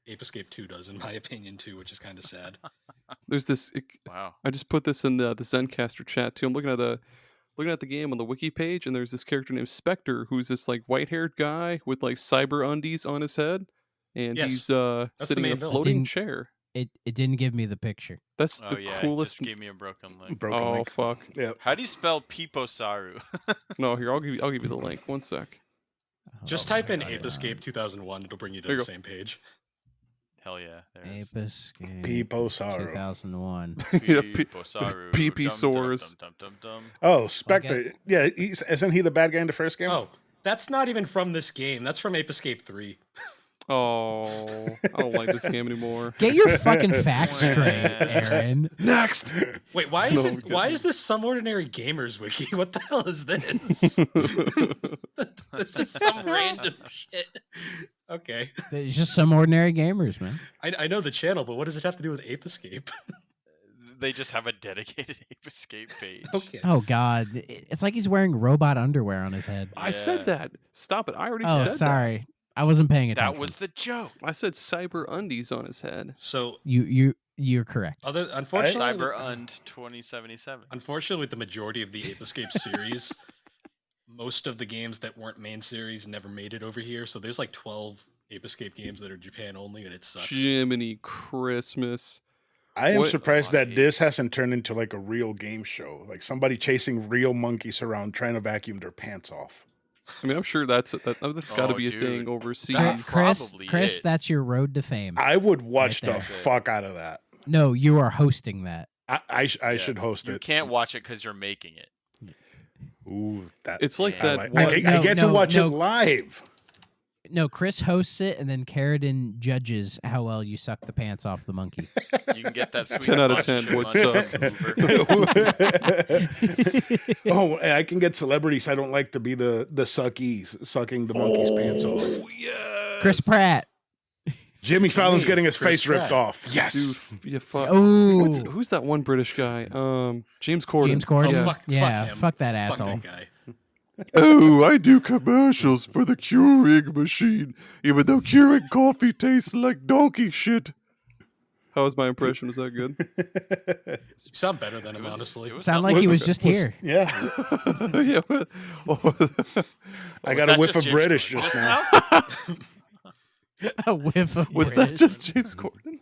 Ape Escape 2 does, in my opinion, too, which is kind of sad. There's this. Wow. I just put this in the Zencaster chat too. I'm looking at the game on the wiki page, and there's this character named Spectre, who's this like white-haired guy with like cyber undies on his head, and Yes, he's the sitting in a main villain. floating Didn't- chair. It didn't give me the picture. That's Oh the yeah, it coolest. just gave me a broken link. Broken Oh link. fuck! Yeah. How do you spell Piposaru? No, here I'll give you the link. One sec. Just Oh type my in God. Ape Escape 2001. It'll bring you to There the you go. same page. Hell yeah, there it is. Ape Escape Peepo Saru. 2001. Yeah, Piposaru. PP dum, Soars. dum, dum, dum, dum. Oh, Spectre. Yeah, isn't he the bad guy in the first game? Oh, that's not even from this game. That's from Ape Escape 3. Oh, I don't like this game anymore. Get your fucking facts straight, Aaron. Next. Wait, why No, is I'm it? Why is this Some Ordinary Gamers wiki? What the hell is this? This is some random shit. Okay, It's just some ordinary gamers, man. I know the channel, but what does it have to do with Ape Escape? They just have a dedicated Ape Escape page. Okay. Oh God, it's like he's wearing robot underwear on his head. I said Yeah. that. Stop it. I already Oh, said sorry, I wasn't paying attention. That was the joke. that. I said cyber undies on his head. So You're correct. unfortunately, Cyber Und 2077. unfortunately, with the majority of the Ape Escape series, most of the games that weren't main series never made it over here. So there's like 12 Ape Escape games that are Japan only, and it sucks. Jiminy Christmas. I am What- surprised A lot of that this apes. hasn't turned into like a real game show. Like somebody chasing real monkeys around trying to vacuum their pants off. I mean, I'm sure that's got to Oh, be a dude. thing overseas. That's probably Chris, it. that's your road to fame. I would watch Right the there. fuck out of that. No, you are hosting that. I Yeah. should host You it. can't watch it because you're making it. Ooh, that. It's like Yeah. that. I, one- I get to no, watch no. it live. No, Chris hosts it, and then Carradine judges how well you suck the pants off the monkey. You can get that sweet 10 out of 10, sponsorship what's money up? from Hoover. Oh, and I can get celebrities. I don't like to be the suckies sucking the monkey's pants off. Oh yeah. Chris Pratt. Jimmy Fallon's me, getting his Chris face ripped Pratt. off. Yes. Dude, yeah, fuck. Oh, Who's that one British guy? James Corden. James Corden. Oh, Yeah. fuck Yeah, him. fuck that Fuck asshole. that guy. Oh, I do commercials for the Keurig machine, even though Keurig coffee tastes like donkey shit. How was my impression? Was that good? You sound better than It him, was- honestly. it was Sound something. like he was just here. Yeah. Yeah. Oh, I Was got that a whiff just of James British Corden just just now. A whiff of was British. that just James Corden?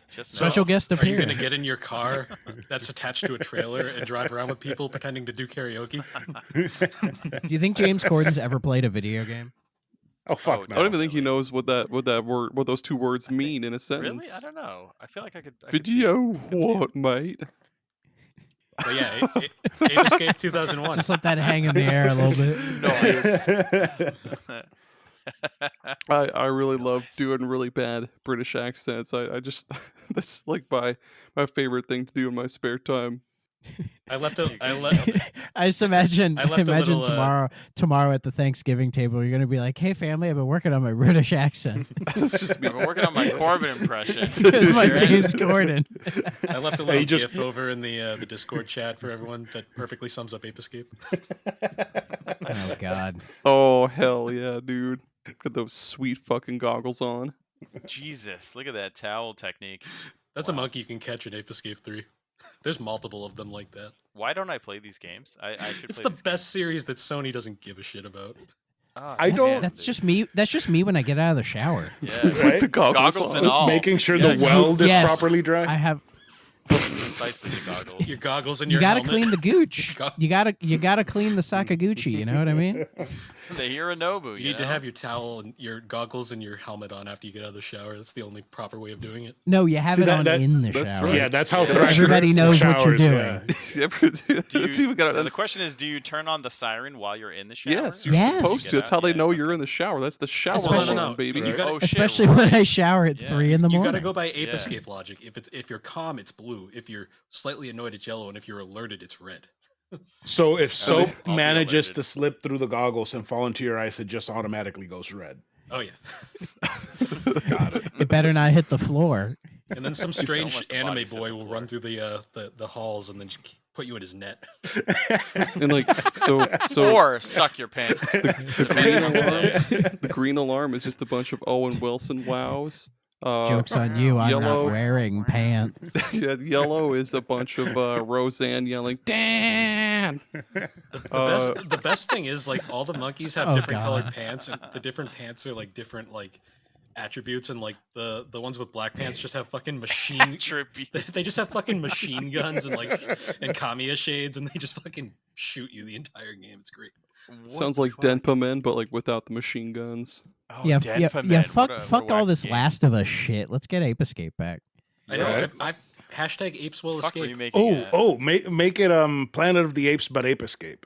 Just Special now. guest Are you appearance? going to get in your car that's attached to a trailer and drive around with people pretending to do karaoke? Do you think James Corden's ever played a video game? Oh fuck Oh, I no. don't even think he knows what that word, what those two words mean in a Really? sentence. I don't know. I feel like I could. I could see Video it. I could see it. what, mate? But yeah, Ape Escape 2001. Just let that hang in the air a little bit. Nice. I really love Nice. doing really bad British accents. I just that's like my favorite thing to do in my spare time. I left You a, could I nail left, it. I just imagine I left a little, tomorrow at the Thanksgiving table, you're gonna be like, "Hey, family, I've been working on my British accent." That's just me. I've been working on my Corbin impression. It's my Aaron. James Corden. I left a Hey, little just- GIF over in the Discord chat for everyone that perfectly sums up Ape Escape. Oh God. Oh hell yeah, dude! Got those sweet fucking goggles on. Jesus, look at that towel technique. That's a Wow. monkey you can catch in Ape Escape 3. There's multiple of them like that. Why don't I play these games? I should It's play the these best series that Sony doesn't give a shit about. games. Ah, I don't- damn, That's dude. just me. That's just me when I get out of the shower. Yeah. Right? The goggles, Goggles on. and all. Making sure Yeah, the weld is Yes. properly dry. I have. Precisely the goggles. Your goggles and You your gotta helmet. clean the gooch. Go- You gotta clean the Sakaguchi. You know what I mean? The Hironobu. You need to know? have your towel and your goggles and your helmet on after you get out of the shower. That's the only proper way of doing it. No, you have See, it that- on that- in the that's shower. right. Yeah, that's how Yeah. Thrak Everybody knows what you're showers, doing. Do It's you- even got the question is, do you turn on the siren while you're in the shower? Yes, you're Yes. supposed to. Get That's how out? they Yeah, know okay. you're in the shower. That's the shower Especially- alarm, No, baby. you gotta- Oh, shit, Especially when right. I shower at Yeah. 3 in the You morning. gotta go by Ape Yeah. Escape logic. If you're calm, it's blue. If you're slightly annoyed, it's yellow. And if you're alerted, it's red. So if soap I'll be manages alerted. to slip through the goggles and fall into your eyes, it just automatically goes red. Oh yeah. Got it. It better not hit the floor. And then some So strange much anime bodies hit boy the will floor. run through the halls and then just put you in his net. And like so Or suck your pants. the green alarm. The green alarm is just a bunch of Owen Wilson wows. Joke's on you, I'm Yellow. not wearing pants. Yeah, yellow is a bunch of Roseanne yelling, Dan! The best thing is like all the monkeys have Oh, different colored God. pants, and the different pants are like different like attributes, and like the ones with black pants just have fucking machine Attributes. they just have fucking machine guns and like and Kamiya shades, and they just fucking shoot you the entire game. It's great. What Sounds the like fuck? Denpa Men, but like without the machine guns. Oh, Yeah, Denpa yeah. Men. Fuck What a all wacky this game. Last of Us shit. Let's get Ape Escape back. I know. Right. I hashtag apes will Fuck escape. remaking it. Make it Planet of the Apes, but Ape Escape.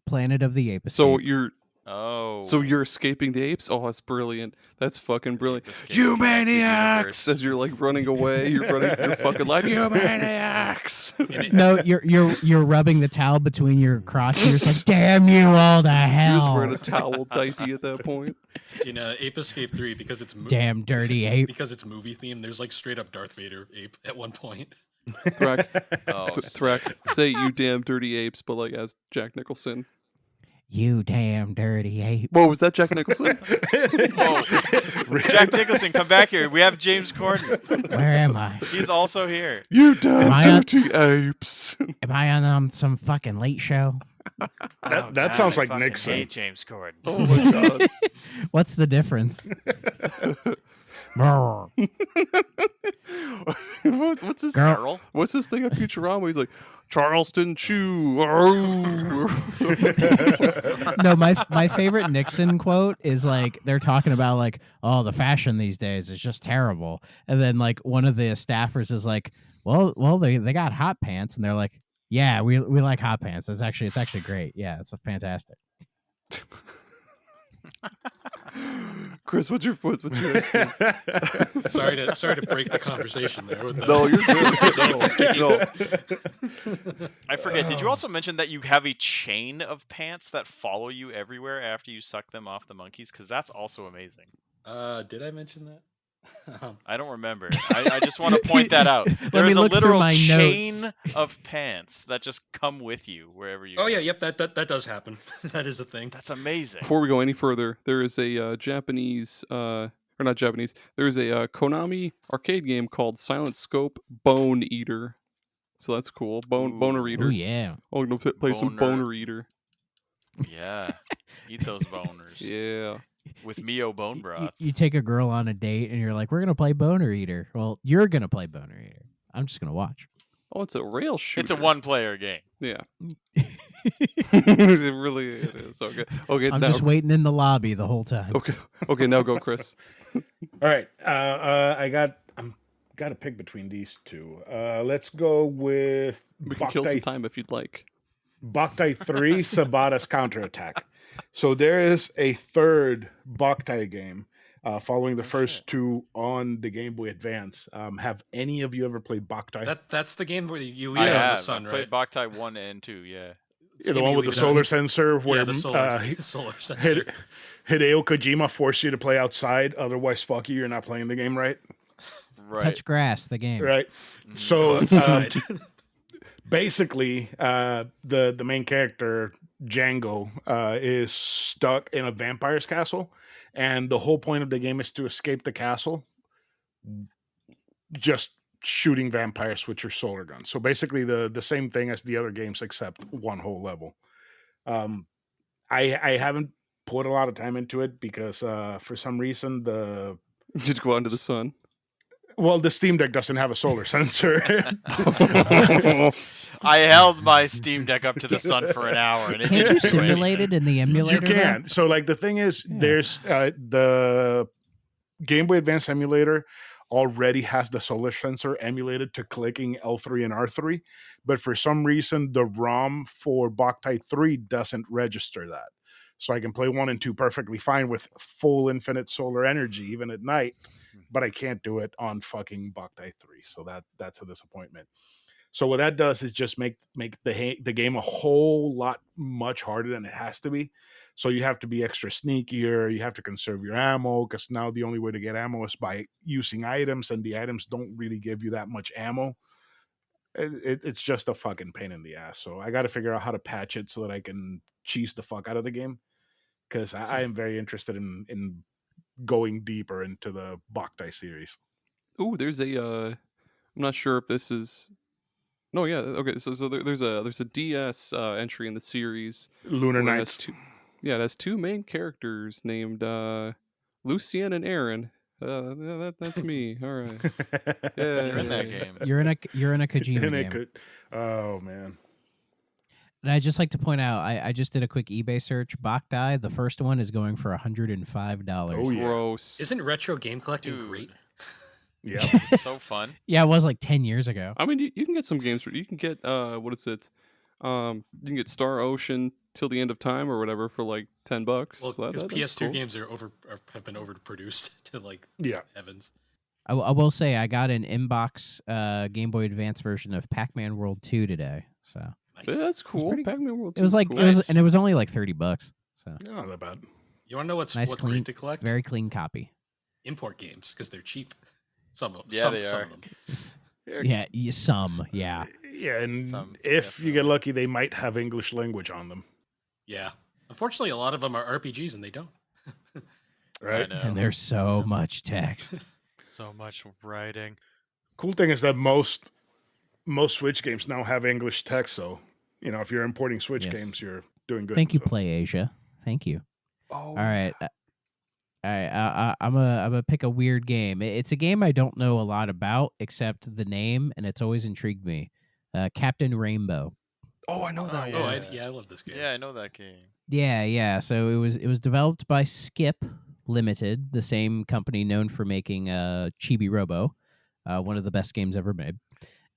Planet of the Ape Escape. So you're Oh. escaping the apes? Oh, that's brilliant. That's fucking brilliant. Ape Escape You Connected maniacs! Universe. As you're like running away, you're running for your fucking life. You maniacs! No, you're rubbing the towel between your crotch. You're just like, damn you all to You're just wearing hell. a towel diaper at that point. In Ape Escape 3, because it's Damn dirty ape. because it's movie themed, there's like straight up Darth Vader ape at one point. Thrak, Oh, Thrak, say you damn dirty apes, but like as Jack Nicholson. You damn dirty ape. Whoa, was that Jack Nicholson? Whoa. Jack Nicholson, come back here. We have James Corden. Where am I? He's also here. You Am I damn on- dirty apes! Am I on some fucking late show? Oh, That sounds I like fucking Nixon. hate James Corden. Oh my god. What's the difference? Brr. what's this? Girl. Earl? What's this thing on Futurama? He's like, Charleston Chew. No, my favorite Nixon quote is like they're talking about like, oh, the fashion these days is just terrible, and then like one of the staffers is like, well, they got hot pants, and they're like, yeah, we like hot pants. It's actually great. Yeah, it's fantastic. Chris, what's your next game? Sorry to break the conversation there. With the, No, you're good. No. I forget. Did you also mention that you have a chain of pants that follow you everywhere after you suck them off the monkeys? Because that's also amazing. Did I mention that? I don't remember. I just want to point that out. me There is a look through literal my chain notes. of pants that just come with you wherever you Oh go. yeah, yep, that does happen. That is a thing. That's amazing. Before we go any further, there is a Japanese, or not Japanese, there is a Konami arcade game called Silent Scope Bone Eater. So that's cool. Boner Ooh. Eater. Oh yeah. Oh, I'm going to play some Boner. Boner Eater. Yeah. Eat those boners. Yeah. With Mio bone broth. You take a girl on a date and you're like, we're gonna play Boner Eater. Well, you're gonna play Boner Eater. I'm just gonna watch. Oh, it's a rail shooter. It's a one-player game. Yeah. It really is. Okay. Okay. I'm now, just waiting in the lobby the whole time. Okay. Okay. Now go, Chris. All right. I'm got to pick between these two. Let's go with We can kill some Boktai, time if you'd like. Boktai 3 Sabata's Counterattack. So there is a third Boktai game following the first shit. two on the Game Boy Advance. Have any of you ever played Boktai? That's the game where you I leave it on the have. sun, I right? played Boktai 1 and 2, yeah. Yeah, the one with the leave it on- solar sensor where Yeah, the solar sensor. Hideo Kojima forced you to play outside, otherwise fuck you, you're not playing the game right. Right. Touch grass, the game. Right. So Outside. basically, the main character Django is stuck in a vampire's castle, and the whole point of the game is to escape the castle, just shooting vampires with your solar gun. So basically, the same thing as the other games, except one whole level. I haven't put a lot of time into it because for some reason Just go out into the sun. the Steam Deck doesn't have a solar sensor. I held my Steam Deck up to the sun for an hour, and it Can't you didn't do simulate anything. it in the emulator? You can. So like the thing is, Yeah. there's the Game Boy Advance emulator already has the solar sensor emulated to clicking L3 and R3, but for some reason the ROM for Boktai 3 doesn't register that. So I can play 1 and 2 perfectly fine with full infinite solar energy even at night, but I can't do it on fucking Boktai 3. So that's a disappointment. So what that does is just make the game a whole lot much harder than it has to be. So you have to be extra sneakier. You have to conserve your ammo because now the only way to get ammo is by using items, and the items don't really give you that much ammo. It's just a fucking pain in the ass. So I got to figure out how to patch it so that I can cheese the fuck out of the game because I am very interested in going deeper into the Boktai series. Ooh, there's a. I'm not sure if this is. No, yeah, okay. So there's a DS entry in the series Lunar where it has Knights. two. Yeah, it has two main characters named Lucien and Aaron. That's me. All right. Yeah, You're in that yeah. game. You're in a Kojima And it game. could, oh man. And I'd just like to point out, I just did a quick eBay search. Boktai, the first one, is going for $105. Oh, yeah. Gross. Isn't retro game collecting Dude. great? Yeah. It's so fun. Yeah, it was like 10 years ago. I mean, you can get some games. You can get what is it? You can get Star Ocean Till the End of Time or whatever for like $10. Well, So because that's PS2 cool. games have been overproduced to like Yeah. heavens. I will say I got an inbox Game Boy Advance version of Pac-Man World 2 today. So Nice. Yeah, that's cool. pretty- Pac-Man World. it was 2 is like cool. it was only like $30. So Not that bad. You want to know what's Nice, clean, great to collect? very clean copy. Import games because they're cheap. Some of Yeah, some, they some are. of them. Yeah, yeah. Yeah, and Some, if you get lucky, they might have English language on them. Yeah. Unfortunately, a lot of them are RPGs and they don't. Right? I know. And there's so much text. So much writing. Cool thing is that most Switch games now have English text, so if you're importing Switch Yes. games, you're doing good. Thank you, So- Play Asia. Thank you. Oh, All right. All right, I'm gonna pick a weird game. It's a game I don't know a lot about except the name, and it's always intrigued me. Captain Rainbow. Oh, I know that Oh, one. I love this game. Yeah, I know that game. Yeah. So it was developed by Skip Limited, the same company known for making Chibi Robo, one of the best games ever made.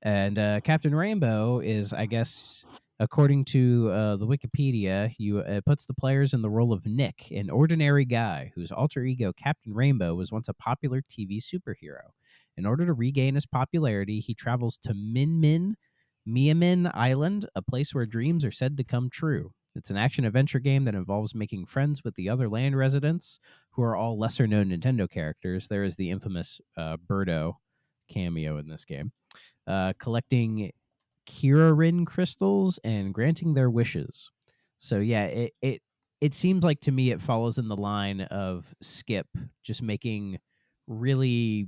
And Captain Rainbow is, I guess, according to the Wikipedia, it puts the players in the role of Nick, an ordinary guy whose alter ego Captain Rainbow was once a popular TV superhero. In order to regain his popularity, he travels to Miamin Island, a place where dreams are said to come true. It's an action-adventure game that involves making friends with the other land residents, who are all lesser-known Nintendo characters. There is the infamous Birdo cameo in this game. Collecting Kirarin crystals and granting their wishes. So yeah, it seems like to me it follows in the line of Skip just making really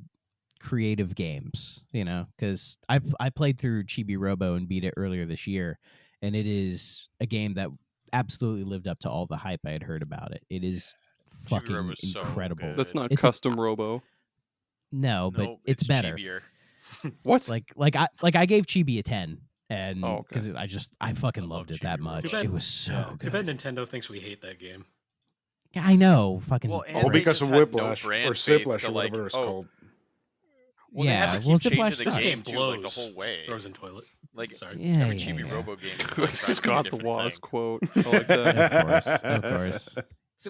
creative games, because I played through Chibi Robo and beat it earlier this year, and it is a game that absolutely lived up to all the hype I had heard about it. It is Chibi fucking Robo's so incredible. good. That's not It's a- custom Robo. No, but Nope, it's better. Chibier. What? Like I gave Chibi a 10, and Oh, okay. because I fucking I love loved it Chibi that Robo. much. Too bad- It was so Too good. bad Nintendo thinks we hate that game. Yeah, I know. Fucking. Well, and All they because just of had no Whiplash brand or faith Siplash to, or whatever it's like, called. Well, Yeah, they had to well, keep Ziplash changing the sucks. This game game too, blows. like the whole way. Throws in toilet. Like Sorry. Yeah, every yeah, Chibi yeah. Robo game. is, like, trying to do a Scott the different Woz thing. quote. I like that. Of course.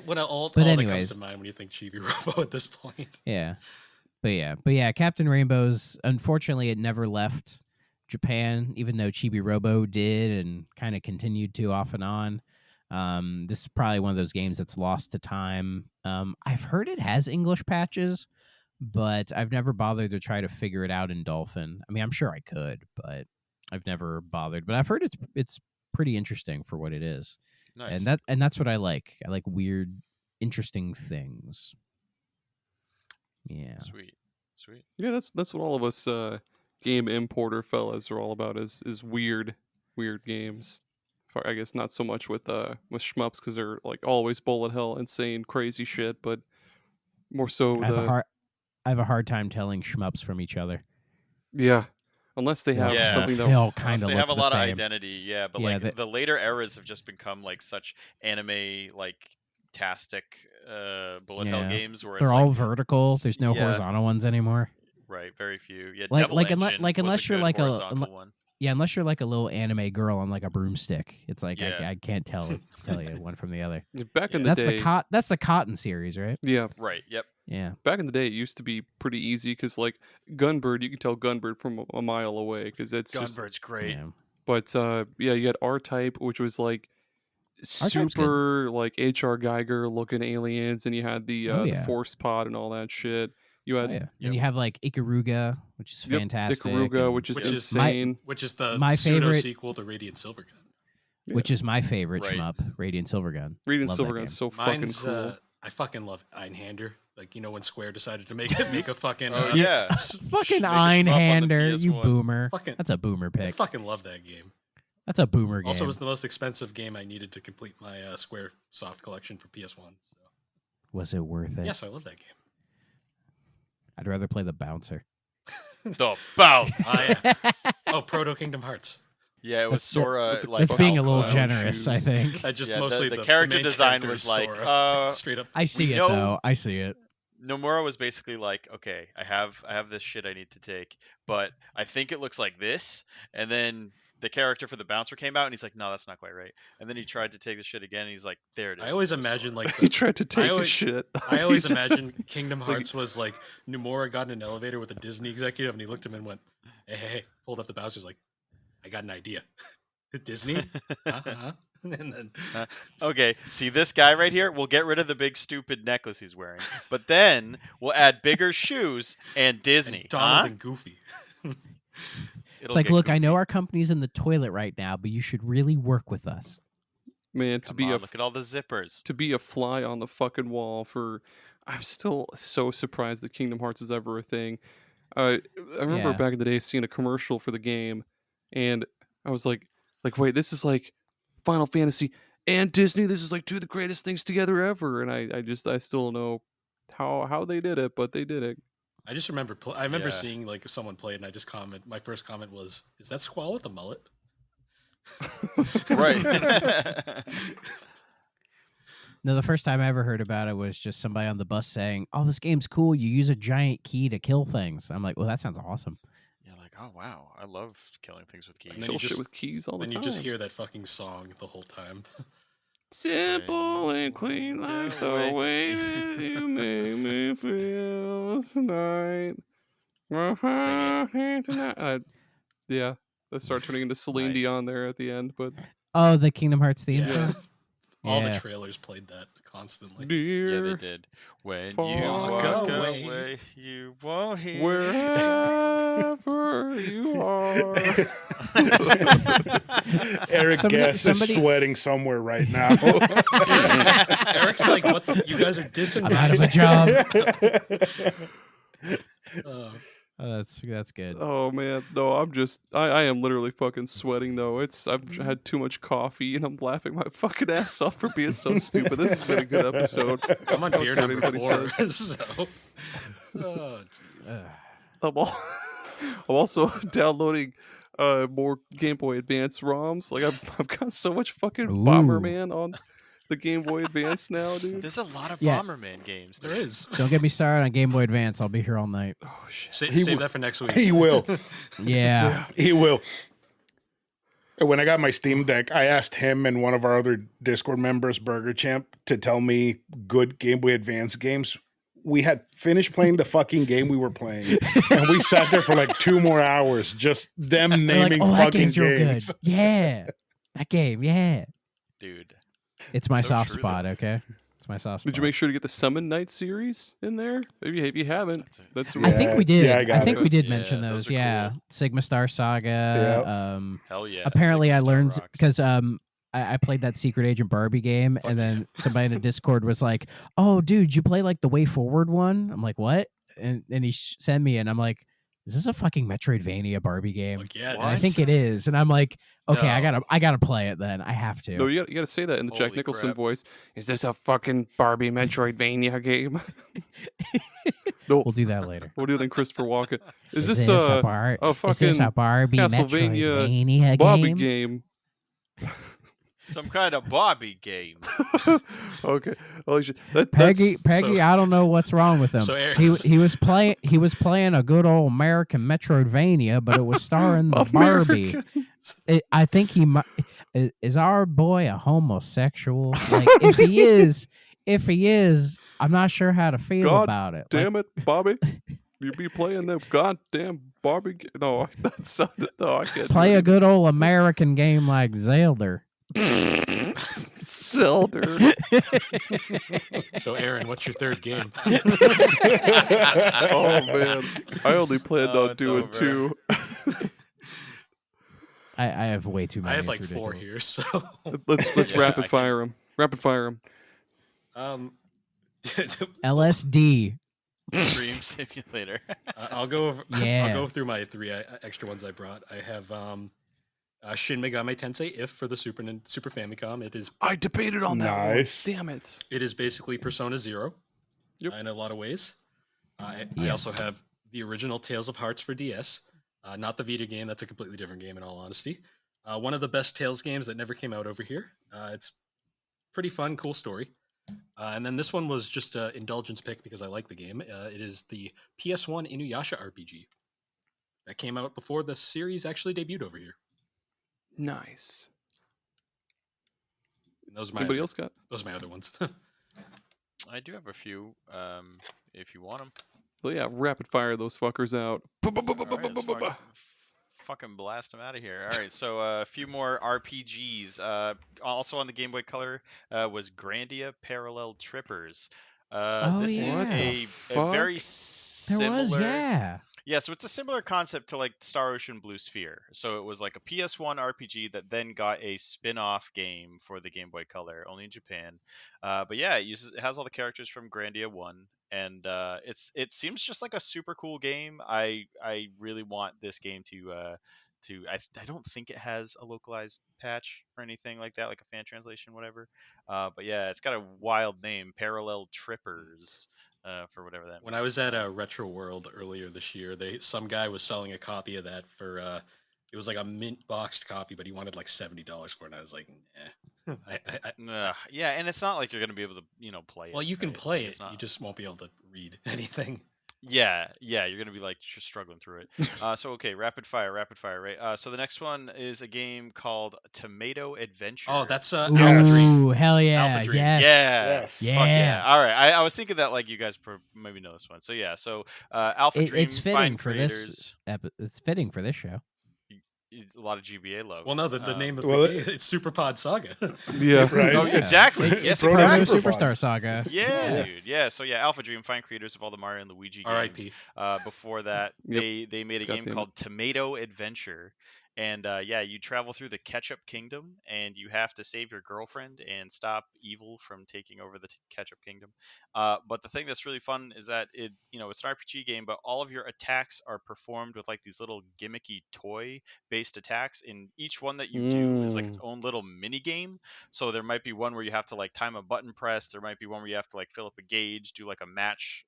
What all But that anyways. comes to mind when you think Chibi Robo at this point. Yeah. But yeah, Captain Rainbow's, unfortunately, it never left Japan, even though Chibi Robo did and kind of continued to off and on. This is probably one of those games that's lost to time. I've heard it has English patches, but I've never bothered to try to figure it out in Dolphin. I mean, I'm sure I could, but I've never bothered. But I've heard it's pretty interesting for what it is. Nice. And that's what I like. I like weird, interesting things. Yeah. Sweet. Yeah, that's what all of us game importer fellas are all about is weird games. I guess not so much with shmups because they're like always bullet hell, insane, crazy shit, but more so I have a hard time telling shmups from each other. yeah, unless they have Yeah. something They that all kind of They look have a the lot of same. identity, yeah, but Yeah, like the later eras have just become like such anime like tastic bullet hell Yeah. games where They're it's all like, vertical. There's no yeah. horizontal ones anymore. right, very few. Yeah, Like- Devil like unless- Engine like, was unless a you're good like a- horizontal one. Yeah, unless you're like a little anime girl on like a broomstick. It's like Yeah. I can't tell you one from the other. back in the That's day. that's the Cotton series, right? Yeah, Right. Yep. Yeah. back in the day, it used to be pretty easy because like Gunbird, you can tell Gunbird from a mile away because it's just. Gunbird's great. Yeah. But yeah, you had R-Type, which was like R-Type's super like H.R. Geiger looking aliens, and you had the Oh, the yeah. Force Pod and all that shit. You Oh, had yeah. And you have like Ikaruga, which is Yep, fantastic. Ikaruga, and- which is Which is insane. Which is the My pseudo favorite- sequel to Radiant Silvergun. which is my favorite Right. shmup, Radiant Silvergun. Radiant Love that Silvergun's game. so fucking Mine's cool. I fucking love Einhander. Like, when Square decided to make a fucking Oh yeah. Fucking Make a shmup on the Einhander, you PS1. boomer. Fucking- That's a boomer I pick. fucking love that game. That's a boomer game. Also, it was the most expensive game I needed to complete my Square Soft collection for PS1. So. Was it worth it? Yes, I love that game. I'd rather play the bouncer. The bounce. Oh, Proto Kingdom Hearts. Yeah, it was Sora. Like That's being a little alpha. generous, I shoes. think. I just Yeah, mostly the character main design character was is like, Sora. Straight up. I see We it know- though. I see it. Nomura was basically like, okay, I have this shit I need to take, but I think it looks like this. And then the character for the bouncer came out, and he's like, no, that's not quite right. And then he tried to take the shit again, and he's like, there it is. I always There's imagine Sora. like He tried to take a always- shit. I always He's- imagine Kingdom Hearts was like Nomura got in an elevator with a Disney executive, and he looked at him and went, "Hey," pulled up the Bowser's like, "I got an idea." Disney, uh-huh. And then Okay, see this guy right here? We'll get rid of the big stupid necklace he's wearing, but then we'll add bigger shoes and Disney. and Donald huh? and Goofy. It'll It's like, get look, I know goofy. our company's in the toilet right now, but you should really work with us. Man, to Come be on, a look at all the zippers. to be a fly on the fucking wall for. I'm still so surprised that Kingdom Hearts is ever a thing. I remember Yeah. back in the day seeing a commercial for the game, and I was like, wait, this is like Final Fantasy and Disney. This is like two of the greatest things together ever. And I still don't know how they did it, but they did it. I just remember. I Yeah. remember seeing like someone play it, and I just comment. My first comment was, "Is that Squall with a mullet?" Right. No, the first time I ever heard about it was just somebody on the bus saying, "Oh, this game's cool. You use a giant key to kill things." I'm like, "Well, that sounds awesome." You're like, oh wow, I love killing things with keys. And then Kill you shit just- with keys all the Then time. you just hear that fucking song the whole time. Simple and clean like the way that you make me feel tonight. Tonight. Yeah, that started turning into Celine Nice. Dion there at the end, but Oh, the Kingdom Hearts theme Yeah. song. All the Yeah. trailers played that constantly. dear, Yeah, they did. When you Far walk away. away, you won't hear. wherever you are. Eric Guess is somebody- sweating somewhere right now. Eric's like, "What? You guys are dissing I'm out of me." a job. Oh, that's good. Oh man, no, I am literally fucking sweating though. I've had too much coffee and I'm laughing my fucking ass off for being so stupid. This has been a good episode. I'm on beer Don't care what number anybody 4. So, oh, jeez. Ugh. I'm also downloading more Game Boy Advance ROMs. Like I've got so much fucking Ooh. Bomberman on the Game Boy Advance now, dude. There's a lot of Yeah. Bomberman games. There dude. is. Don't get me started on Game Boy Advance. I'll be here all night. Oh shit. Save will- that for next week. He will. Yeah. He will. When I got my Steam Deck, I asked him and one of our other Discord members, Burger Champ, to tell me good Game Boy Advance games. We had finished playing the fucking game we were playing, and we sat there for like 2 more hours, just them They're naming like, oh, that fucking game's real games. good. Yeah. That game, yeah. Dude. It's my So soft true, spot, okay? It's my soft spot. Did you make sure to get the Summon Night series in there? Maybe if you haven't, That's that's I think we did. Yeah, I I, got think it. we did Yeah, mention those those. are Yeah. cool. Sigma Star Saga. Hell yeah. Apparently Sigma I Star learned rocks. because I played that Secret Agent Barbie game, Fuck and yeah. then somebody in the Discord was like, "Oh, dude, you play like the Way Forward one?" I'm like, "What?" And he sent me, and I'm like, "Is this a fucking Metroidvania Barbie game?" Like, yeah, What? And I think it is, and I'm like, "Okay, No. I gotta play it then. I have to." No, you got to say that in the Jack Holy Nicholson crap. voice. Is this a fucking Barbie Metroidvania game? No, We'll do that later. we'll do it in Christopher Walken. Is this a is this a a Barbie Castlevania Metroidvania Bobby game? game? Some kind of Bobby game. Okay. Holy shit. That's Peggy, So- I don't know what's wrong with him. So Eric- he was playing a good old American Metroidvania, but it was starring the Barbie. I think he might. Is our boy a homosexual? Like if he is, I'm not sure how to feel God about it. Damn it, Bobby. You be playing that goddamn Barbie game. No, that sounded. No, I can't. Play a good old American game like Zelda. Zelda. So, Aaron, what's your third game? Oh man, I only planned Oh, on it's doing over. 2. I have way too many. I have like It's 4 ridiculous. here. So, Let's Yeah, rapid I fire him. Rapid fire him. LSD. Dream Simulator. I'll go over. Yeah. I'll go through my 3 extra ones I brought. I have Shin Megami Tensei If for the Super Famicom. I debated on that Nice. one. Damn it. It is basically Persona 0 Yep. in a lot of ways. I Yes. also have the original Tales of Hearts for DS, not the Vita game. That's a completely different game, in all honesty. One of the best Tales games that never came out over here. It's pretty fun, cool story. And then this one was just an indulgence pick because I like the game. It is the PS1 Inuyasha RPG that came out before the series actually debuted over here. Nice. And those are my Anybody other, else got? those are my other ones. I do have a few, if you want them. Well, yeah, rapid fire those fuckers out. Fucking blast them out of here. All right, so a few more RPGs. Also on the Game Boy Color was Grandia Parallel Trippers. This is yeah. a very There similar. was, yeah. Yeah, so it's a similar concept to like Star Ocean Blue Sphere. So it was like a PS1 RPG that then got a spin-off game for the Game Boy Color, only in Japan. But yeah, it has all the characters from Grandia 1, and it seems just like a super cool game. I really want this game to I don't think it has a localized patch or anything like that, like a fan translation, whatever. But yeah, it's got a wild name, Parallel Trippers. For whatever that When means. I was at Retro World earlier this year, some guy was selling a copy of that for it was like a mint boxed copy, but he wanted like $70 for it. And I was like, nah. Yeah, and it's not like you're gonna be able to play it. Well, you can right? play Like, it, it's not... you just won't be able to read anything. Yeah, you're gonna be like just struggling through it. So okay, rapid fire, right? So the next one is a game called Tomato Adventure. Oh, that's Ooh, Alpha Dream. hell yeah. Alpha Dream. Yes. Yes. Yeah. Fuck yeah. All right, I was thinking that like you guys maybe know this one. So yeah, so Alpha Dream, It's fitting fine for creators. it's fitting for this show. A lot of GBA love. Well, no, the name of well, the game, it's SuperPod Saga. Yeah. Right. Oh, Yeah. exactly. It's Yes, Proto Proto exactly. Superpod. Superstar Saga. Yeah, dude. Yeah. So yeah, Alpha Dream, fine creators of all the Mario and Luigi games. R.I.P. Before that, Yep. they made a God game damn it. called Tomato Adventure, and yeah, you travel through the Ketchup Kingdom, and you have to save your girlfriend and stop evil from taking over the Ketchup Kingdom. But the thing that's really fun is that it's an RPG game, but all of your attacks are performed with like these little gimmicky toy-based attacks, and each one that you do is like its own little mini game. So there might be one where you have to like time a button press. There might be one where you have to like fill up a gauge, do like a match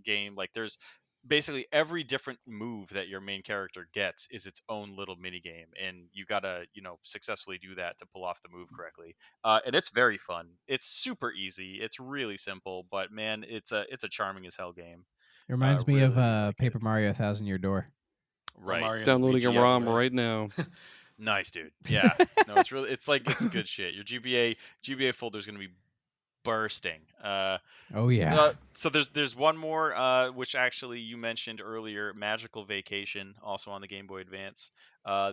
game. Like there's basically every different move that your main character gets is its own little mini game, and you gotta successfully do that to pull off the move correctly. And it's very fun. It's super easy. It's really simple, but man, it's a charming as hell game. It reminds me of really like Paper Mario 1000 Year Door. Right. Mario and Downloading a Luigi, ROM right. right now. Nice, dude. Yeah. No, it's good shit. Your GBA folder is gonna be bursting. Oh yeah. So there's one more, which actually you mentioned earlier, Magical Vacation, also on the Game Boy Advance.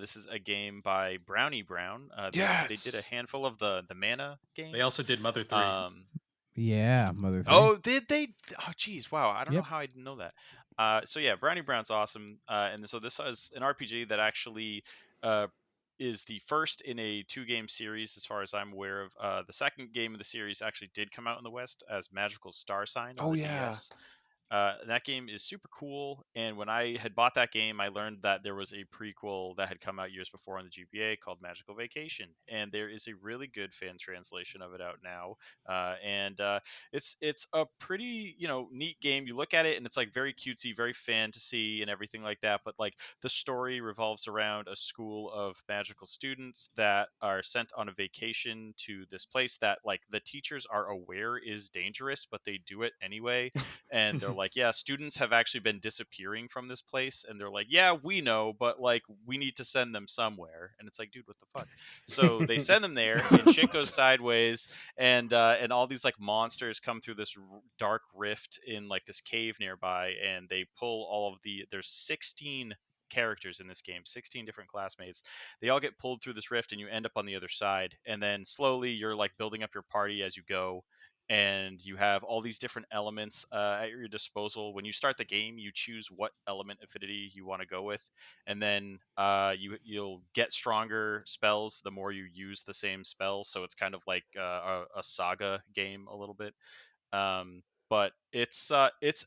This is a game by Brownie Brown. They did a Yes. handful of the Mana games. They also did Mother 3. Yeah, Mother 3. Oh, did they? Oh, geez, wow. I don't know Yep. how I didn't know that. So yeah, Brownie Brown's awesome. And so this is an RPG that actually is the first in a 2-game series, as far as I'm aware of. The second game of the series actually did come out in the West as Magical Star Sign on Oh, the yeah. DS. That game is super cool, and when I had bought that game, I learned that there was a prequel that had come out years before on the GBA called Magical Vacation, and there is a really good fan translation of it out now. And it's a pretty neat game. You look at it and it's like very cutesy, very fantasy, and everything like that. But like the story revolves around a school of magical students that are sent on a vacation to this place that like the teachers are aware is dangerous, but they do it anyway. And they're like, yeah, students have actually been disappearing from this place, and they're like, yeah, we know, but like we need to send them somewhere. And it's like, dude, what the fuck? So they send them there, and shit goes sideways, and all these like monsters come through this dark rift in like this cave nearby, and they pull all of there's 16 characters in this game, 16 different classmates. They all get pulled through this rift, and you end up on the other side, and then slowly you're like building up your party as you go, and you have all these different elements at your disposal. When you start the game, you choose what element affinity you want to go with, and then you'll get stronger spells the more you use the same spells. So it's kind of like a saga game a little bit. but it's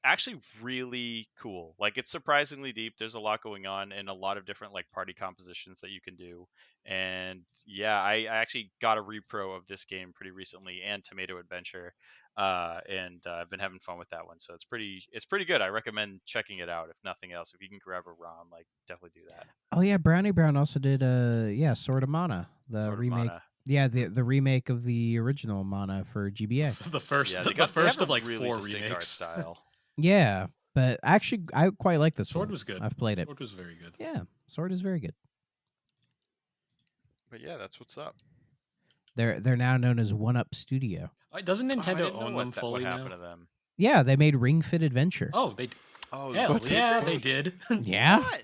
actually really cool. Like, it's surprisingly deep. There's a lot going on and a lot of different like party compositions that you can do. And yeah, I actually got a repro of this game pretty recently, and Tomato Adventure, and I've been having fun with that one. So it's pretty good. I recommend checking it out if nothing else. If you can grab a ROM, like, definitely do that. Oh yeah, Brownie Brown also did Sword of Mana, the Sword of remake. Mana. Yeah, the remake of the original Mana for GBA. The first, Yeah, the they first have of a like really 4 distinct art remakes. style. Yeah, but actually, I quite like this Sword one. was good. I've played it. Sword was very good. Yeah, Sword is very good. But yeah, that's what's up. They're now known as One Up Studio. Doesn't I Nintendo didn't know own what them that- fully what now? happened to them. Yeah, they made Ring Fit Adventure. Oh, they. Oh, Hell what the yeah, fuck? they did. Yeah, What?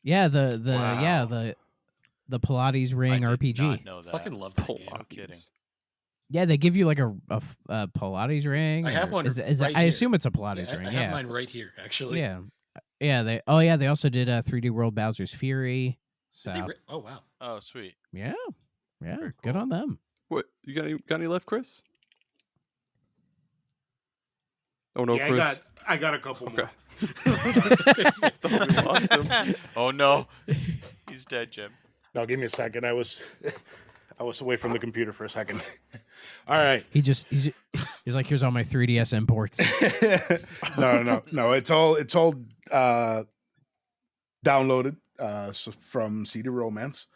yeah. Yeah Wow. the Pilates Ring I did RPG. not know that. Fucking love that game. No kidding. Yeah, they give you like a Pilates ring. I have or one Is right I here. assume it's a Pilates Yeah, ring. I Yeah, have mine right here, actually. yeah, yeah. They also did 3D World Bowser's Fury. So Did they oh wow. Oh, sweet. yeah, Very good cool. on them. What you got any left, Chris? Oh no, Yeah, Chris. I got a couple Okay. more. Thought we lost him. Oh no, he's dead, Jim. No, give me a second. I was away from the computer for a second. All right. He's like, here's all my 3DS imports. No. It's all downloaded from CD Romance.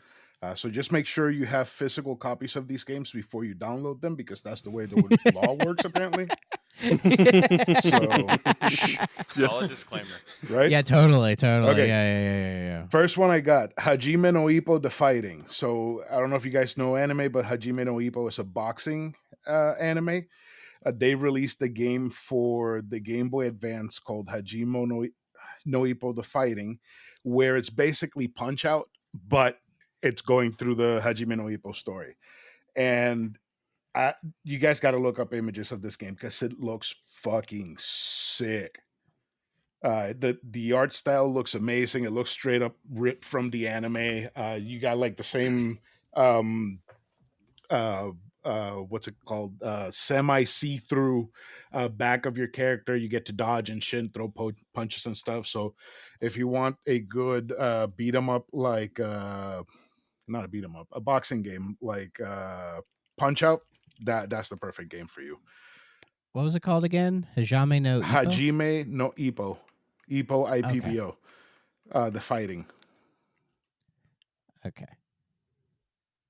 So just make sure you have physical copies of these games before you download them, because that's the way the law works apparently. So Solid disclaimer. right? Yeah, totally. Okay. Yeah. First one I got, Hajime no Ippo The Fighting. So I don't know if you guys know anime, but Hajime no Ippo is a boxing anime. They released the game for the Game Boy Advance called Hajime no Ippo The Fighting, where it's basically Punch Out, but it's going through the Hajime no Ippo story. And you guys got to look up images of this game because it looks fucking sick. The art style looks amazing. It looks straight up ripped from the anime. You got like the same what's it called? Semi see-through back of your character. You get to dodge and shit, and throw punches and stuff. So if you want a good beat 'em up, like not a beat 'em up, a boxing game like Punch Out, that's the perfect game for you. What was it called again? Hajime no Ippo? Hajime no Ippo. Ippo IPPO. The Fighting. Okay.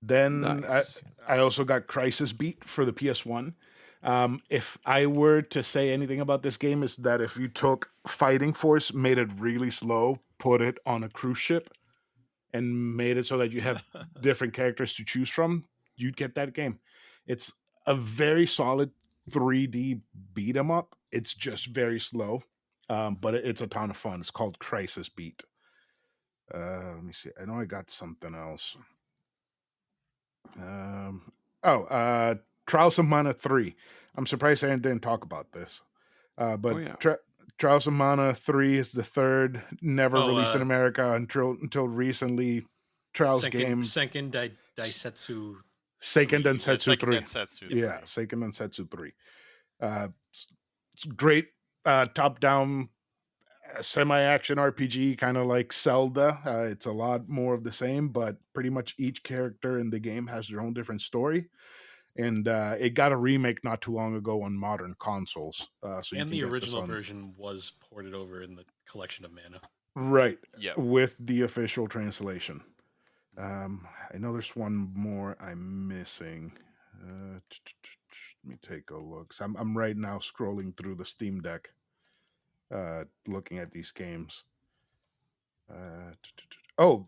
Then Nice. I also got Crisis Beat for the PS1. If I were to say anything about this game, is that if you took Fighting Force, made it really slow, put it on a cruise ship, and made it so that you have different characters to choose from, you'd get that game. It's a very solid 3D beat 'em up. It's just very slow, but it's a ton of fun. It's called Crisis Beat. Let me see. I know I got something else. Trials of Mana 3. I'm surprised I didn't talk about this. But yeah. Trials of Mana 3 is the third never released in uh, America until recently. Trials game. Senken Daisetsu. Seiken Densetsu Seiken 3. Densetsu Yeah, 3. Seiken Densetsu 3. It's great top-down semi-action RPG, kind of like Zelda. It's a lot more of the same, but pretty much each character in the game has their own different story. And it got a remake not too long ago on modern consoles. And the original version was ported over in the Collection of Mana. Right. Yep. With the official translation. I know there's one more I'm missing. Let me take a look. So I'm right now scrolling through the Steam Deck, looking at these games.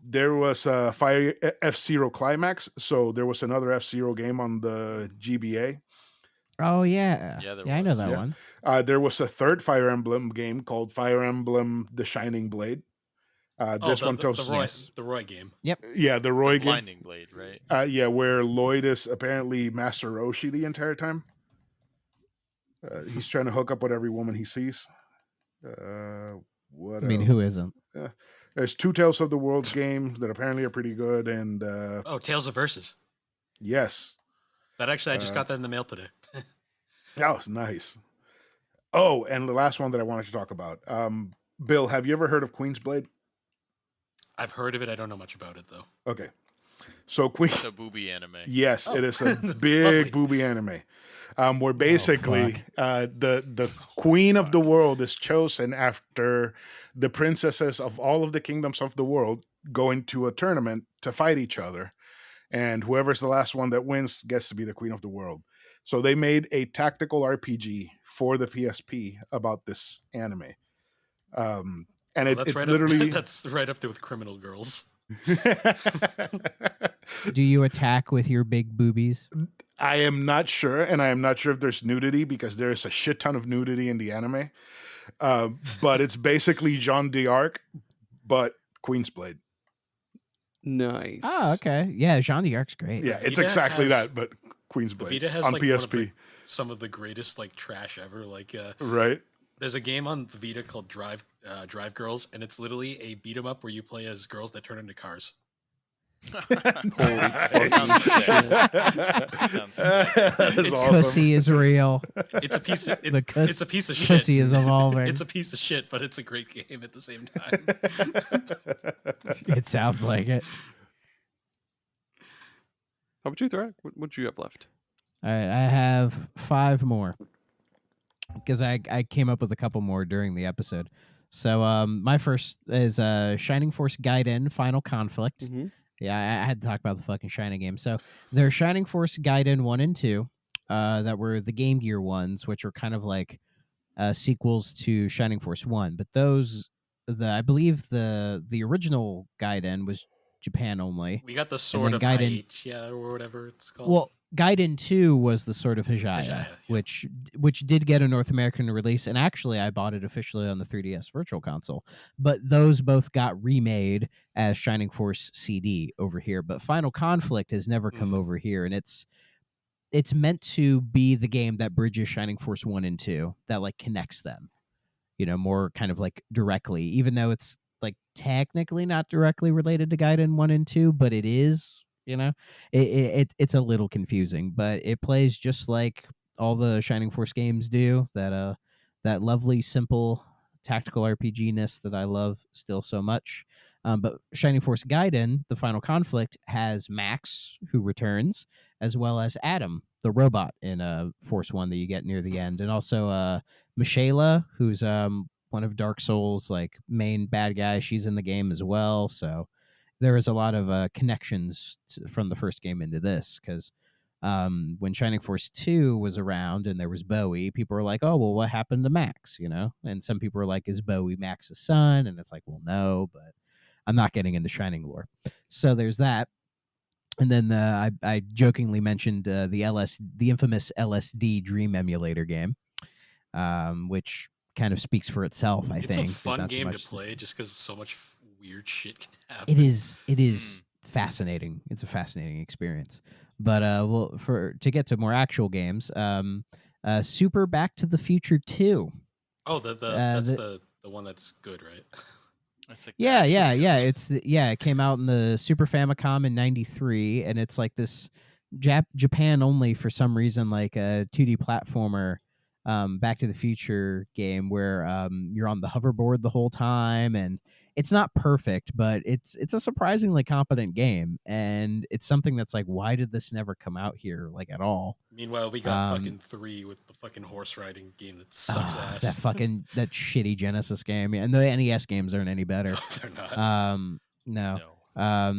There was Fire F-Zero Climax. So there was another F-Zero game on the GBA. Oh yeah. Yeah, there I know was. that Yeah. one. There was a third Fire Emblem game called Fire Emblem: The Shining Blade. This one tells the Roy game. yeah, the Roy game. Blinding Blade, right? Yeah, where Lloyd is apparently Master Roshi the entire time. He's trying to hook up with every woman he sees. What I mean, else? who isn't? There's two Tales of the World games that apparently are pretty good, and Tales of Versus. yes, That actually, I just got that in the mail today. that was nice. Oh, and the last one that I wanted to talk about. Bill, have you ever heard of Queen's Blade? I've heard of it. I don't know much about it though. Okay. So Queen. It's a booby anime. Yes, Oh. it is a big Lovely. booby anime. Where basically fuck. the queen of the world is chosen after the princesses of all of the kingdoms of the world go into a tournament to fight each other. And whoever's the last one that wins gets to be the queen of the world. So they made a tactical RPG for the PSP about this anime. And Well, it's literally... that's right up there with Criminal Girls. Do you attack with your big boobies? I am not sure, and I am not sure if there's nudity because there is a shit ton of nudity in the anime. But it's basically Jean d'Arc, but Queen's Blade. Nice. Oh, okay. Yeah, Jean d'Arc's great. Yeah, it's Vita exactly has- that, but Queen's The Blade Vita has on like one of PSP. some of the greatest like trash ever. Like Right? there's a game on the Vita called Drive Girls, and it's literally a beat 'em up where you play as girls that turn into cars. That sounds sick. That sounds sick. That's It's awesome. Pussy is real. It's a piece of it's a piece of shit. Pussy is evolving. It's a piece of shit, but it's a great game at the same time. It sounds like it. How about you, Thrak? What do you have left? All right, I have 5 more because I came up with a couple more during the episode. So my first is Shining Force Gaiden Final Conflict. Mm-hmm. Yeah, I had to talk about the fucking Shining game. So there's Shining Force Gaiden 1 and 2 that were the Game Gear ones, which were kind of like sequels to Shining Force 1. But I believe the original Gaiden was Japan only. We got the Sword of Gaiden- Hate, yeah, or whatever it's called. Well, Gaiden 2 was the Sword of Hijaya, Hijaya, yeah. which did get a North American release, and actually I bought it officially on the 3DS Virtual Console. But those both got remade as Shining Force CD over here. But Final Conflict has never come over here, and it's meant to be the game that bridges Shining Force 1 and 2, that like connects them, more kind of like directly, even though it's like technically not directly related to Gaiden 1 and 2, but it is. It's a little confusing, but it plays just like all the Shining Force games do. That lovely, simple tactical RPG-ness that I love still so much. But Shining Force Gaiden, the Final Conflict, has Max, who returns, as well as Adam, the robot in Force 1 that you get near the end, and also Michaela, who's one of Dark Souls' like main bad guys. She's in the game as well, so there is a lot of connections from the first game into this, because when Shining Force 2 was around and there was Bowie, people were like, oh, well, what happened to Max, And some people were like, is Bowie Max's son? And it's like, well, no, but I'm not getting into Shining lore. So there's that. And then I jokingly mentioned the infamous LSD Dream Emulator game, which kind of speaks for itself, I think. It's a There's fun not too game to much play just because so much weird shit can happen. It is fascinating. It's a fascinating experience. But to get to more actual games, Super Back to the Future 2. Oh, that's the one that's good, right? It's like Yeah. It came out in the Super Famicom in '93, and it's like this Japan only for some reason, like a 2D platformer. Back to the Future game where you're on the hoverboard the whole time, and it's not perfect, but it's a surprisingly competent game, and it's something that's like, why did this never come out here like at all? Meanwhile, we got fucking 3 with the fucking horse riding game that sucks ass. That shitty Genesis game, and the NES games aren't any better. They're not. No.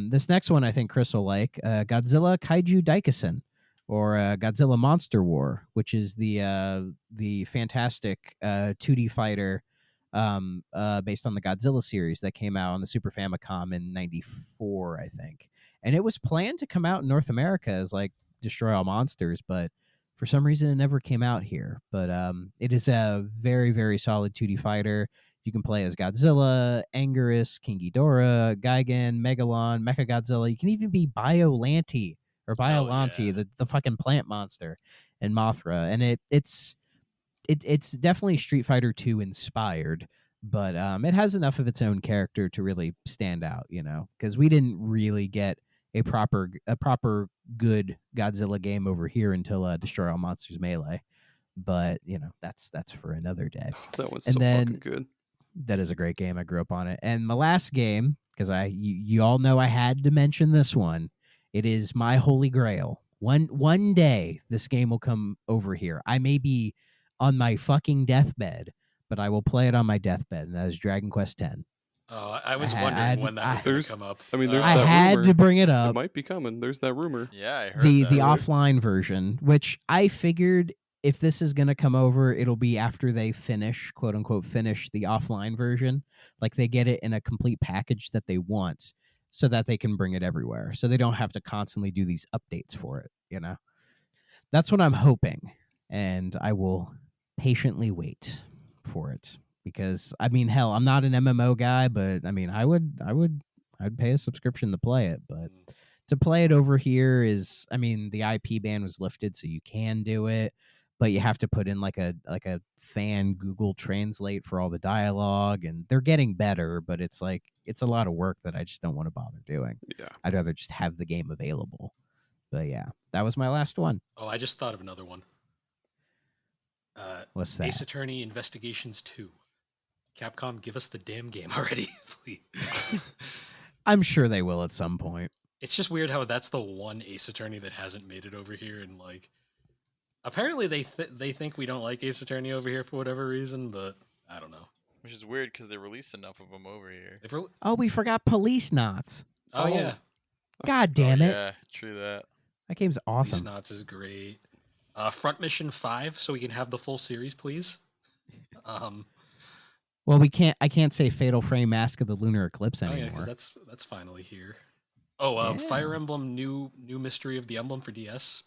This next one I think Chris will like, Godzilla Kaiju Daikasen, or Godzilla Monster War, which is the fantastic 2D fighter based on the Godzilla series that came out on the Super Famicom in '94, I think. And it was planned to come out in North America as like Destroy All Monsters, but for some reason it never came out here. But it is a very, very solid 2D fighter. You can play as Godzilla, Anguirus, King Ghidorah, Gigan, Megalon, Mechagodzilla. You can even be Biollante or Biollante, the fucking plant monster, and Mothra. And it's definitely Street Fighter 2 inspired, but it has enough of its own character to really stand out, because we didn't really get a proper good Godzilla game over here until Destroy All Monsters Melee. But that's for another day. That one's And so then fucking good. that is a great game. I grew up on it. And my last game, because you all know I had to mention this one. It is my holy grail. One day this game will come over here. I may be on my fucking deathbed, but I will play it on my deathbed, and that is Dragon Quest X. Oh, I was I wondering had- when that was I- going There's- to come up. I mean, there's I that had rumor. to bring it It up. might be coming. There's that rumor. Yeah, I heard the that. the Right. offline version, which I figured if this is going to come over, it'll be after they finish, quote unquote, finish the offline version. Like they get it in a complete package that they want, so that they can bring it everywhere, so they don't have to constantly do these updates for it. That's what I'm hoping, and I will patiently wait for it because I mean, hell, I'm not an MMO guy, but I mean, I'd pay a subscription to play it, but to play it over here is, I mean, the IP ban was lifted, so you can do it, but you have to put in like a fan Google Translate for all the dialogue, and they're getting better, but it's like it's a lot of work that I just don't want to bother doing. Yeah. I'd rather just have the game available. But yeah, that was my last one. Oh, I just thought of another one. What's that? Ace Attorney Investigations 2. Capcom, give us the damn game already, please. I'm sure they will at some point. It's just weird how that's the one Ace Attorney that hasn't made it over here, and like, apparently they think we don't like Ace Attorney over here for whatever reason, but I don't know. Which is weird because they released enough of them over here. Oh, we forgot Police Knots. Oh yeah, God damn it. Yeah, true that. That game's Police awesome. Knots is great. Front Mission 5, so we can have the full series, please. Well, I can't say Fatal Frame Mask of the Lunar Eclipse Oh yeah, anymore. because that's finally here. Oh, Yeah. Fire Emblem new Mystery of the Emblem for DS.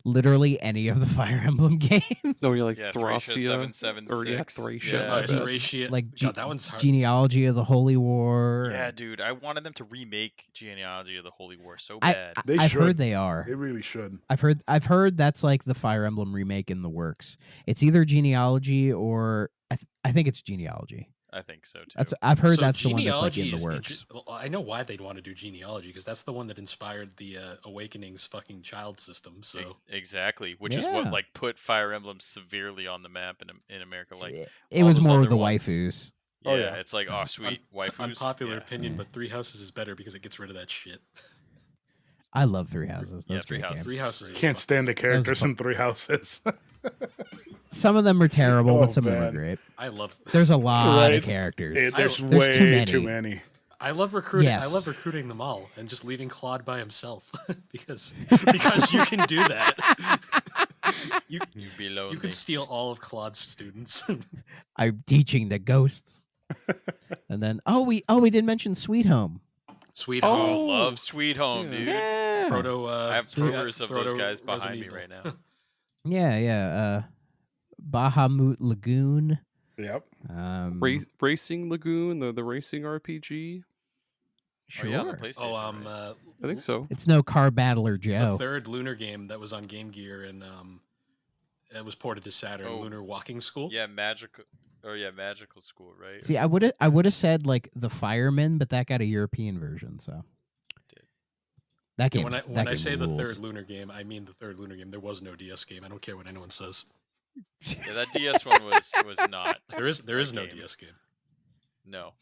Literally any of the Fire Emblem games. No, you're like Yeah, Thracia. 776. Or yeah, Thracia. Yeah, I bet. Thracia. Like God, that one's hard. Genealogy of the Holy War. Yeah, dude, I wanted them to remake Genealogy of the Holy War so I, bad. They I've should. heard they are. They really should. I've heard that's like the Fire Emblem remake in the works. It's either Genealogy or I think it's Genealogy. I think so too. I've heard So that's the one that's like Genealogy in the is works. well, I know why they'd want to do Genealogy, because that's the one that inspired the Awakening's fucking child system. So Exactly, which is Yeah. what like put Fire Emblem severely on the map in America. Like, It all was those more other of the ones. waifus. yeah, Oh, yeah. it's like, oh sweet, waifus. unpopular yeah. opinion, Yeah. but Three Houses is better because it gets rid of that shit. I love Three Houses. Yeah, Those Three great Houses. games. Three Houses. is Can't fucking- stand the characters fun. in Three Houses. Some of them are terrible, Oh, but some of them man. are great. I love. There's a lot Right. of characters. There's There's way too too many. many. I love recruiting. I Yes. love recruiting them all and just leaving Claude by himself because you can do that. you You be lonely. you can steal all of Claude's students. I'm teaching the ghosts. And then we didn't mention Sweet Home. Sweet Oh, Home. love Sweet Home, Yeah. dude. Yeah. Proto. I have Sweet- progress of those Proto guys behind Resident me Evil. right now. Yeah. Bahamut Lagoon. Yep. Racing Lagoon, the racing RPG. Sure. Oh, yeah, on the PlayStation. Oh, right? I think so. It's no Car Battler the Joe. third Lunar game that was on Game Gear and it was ported to Saturn. Oh. Lunar Walking School. Yeah, magical. Magical School, right? See, I would have said like the Fireman, but that got a European version, so Did. that game. And when I say the third Lunar game, I mean the third Lunar game. There was no DS game. I don't care what anyone says. Yeah, that DS one was not. There is no game. DS game. No.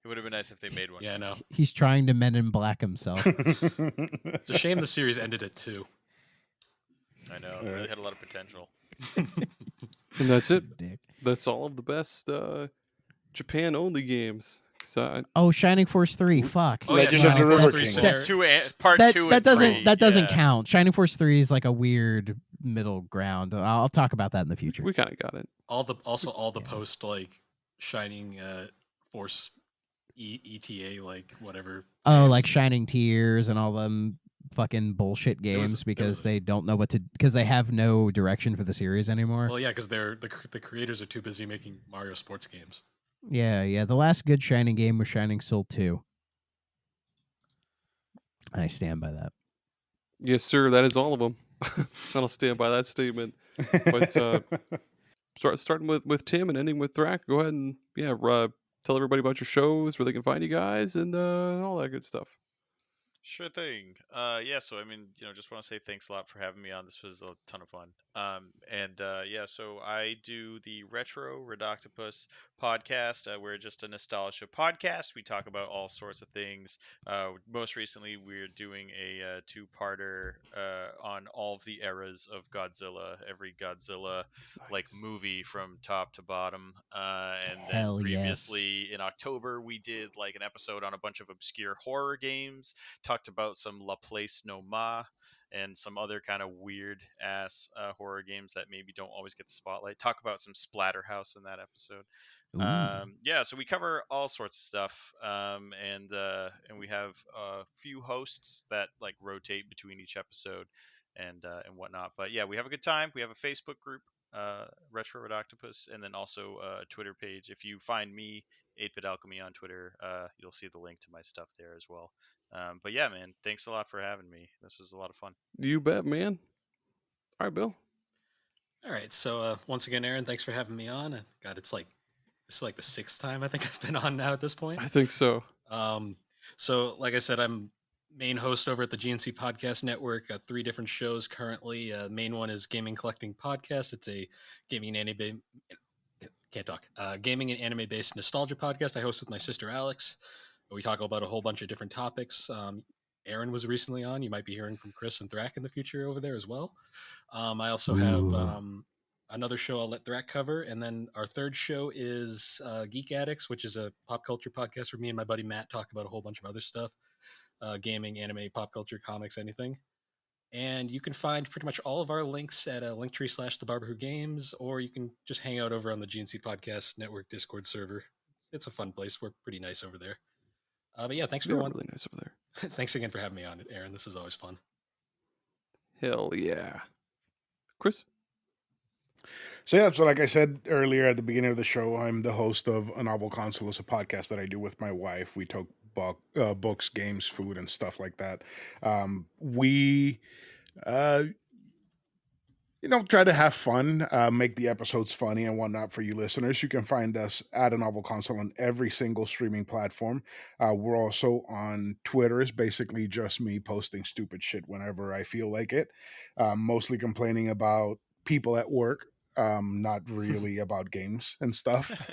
It would have been nice if they made one. Yeah, I know. He's trying to Men in Black himself. It's a shame the series ended at 2. I know. It really had a lot of potential. And that's it. Dick. That's all of the best Japan only games. So Oh, Shining Force 3. Fuck. Oh, yeah, Legend Shining of the Force River 3 King. Scenario- Part That, 2 that and doesn't 3, that doesn't yeah. count. Shining Force 3 is like a weird middle ground. I'll talk about that in the future. we kind of got it. all the post like Shining Force ETA like whatever. Oh, games. like Shining Tears and all them fucking bullshit There was- games there because was- they don't know what to because they have no direction for the series anymore. Well, yeah, because the creators are too busy making Mario sports games. Yeah. The last good Shining game was Shining Soul 2. I stand by that. Yes, sir. That is all of them. I'll stand by that statement. But starting with Tim and ending with Thrak. Go ahead and tell everybody about your shows, where they can find you guys, and all that good stuff. Sure thing. Yeah, so I mean, just want to say thanks a lot for having me on. This was a ton of fun. And yeah, so I do the Retro Redoctopus podcast. We're just a nostalgia podcast. We talk about all sorts of things. Most recently, we're doing a two-parter on all of the eras of Godzilla, every Godzilla like Nice. movie from top to bottom. And then Hell yes. previously in October, we did like an episode on a bunch of obscure horror games, talked about some La Place No Ma and some other kind of weird ass horror games that maybe don't always get the spotlight. Talk about some Splatterhouse in that episode. Ooh. Yeah, so we cover all sorts of stuff, and we have a few hosts that like rotate between each episode and whatnot. But yeah, we have a good time. We have a Facebook group, Retro Red Octopus, and then also a Twitter page. If you find me, 8-Bit Alchemy on Twitter, you'll see the link to my stuff there as well. But yeah, man, thanks a lot for having me. This was a lot of fun. You bet, man. All right, Bill. All right. So once again, Aaron, thanks for having me on. God, this is like the sixth time I think I've been on now at this point. I think so. So like I said, I'm main host over at the GNC Podcast Network. Got 3 different shows currently. Main one is Gaming Collecting Podcast. It's a gaming and anime. Can't talk. Gaming and anime based nostalgia podcast. I host with my sister Alex. We talk about a whole bunch of different topics. Aaron was recently on. You might be hearing from Chris and Thrak in the future over there as well. I also have another show I'll let Thrak cover. And then our third show is Geek Addicts, which is a pop culture podcast where me and my buddy Matt talk about a whole bunch of other stuff. Gaming, anime, pop culture, comics, anything. And you can find pretty much all of our links at Linktree / The Barber Who Games, or you can just hang out over on the GNC Podcast Network Discord server. It's a fun place. We're pretty nice over there. But yeah, thanks for really nice over there. Thanks again for having me on, Aaron. This is always fun. Hell yeah. Chris? So yeah, so like I said earlier at the beginning of the show, I'm the host of A Novel Console. It's a podcast that I do with my wife. We talk books, games, food, and stuff like that. We try to have fun, make the episodes funny and whatnot for you listeners. You can find us at A Novel Console on every single streaming platform. We're also on Twitter. It's basically just me posting stupid shit whenever I feel like it, mostly complaining about people at work, not really about games and stuff.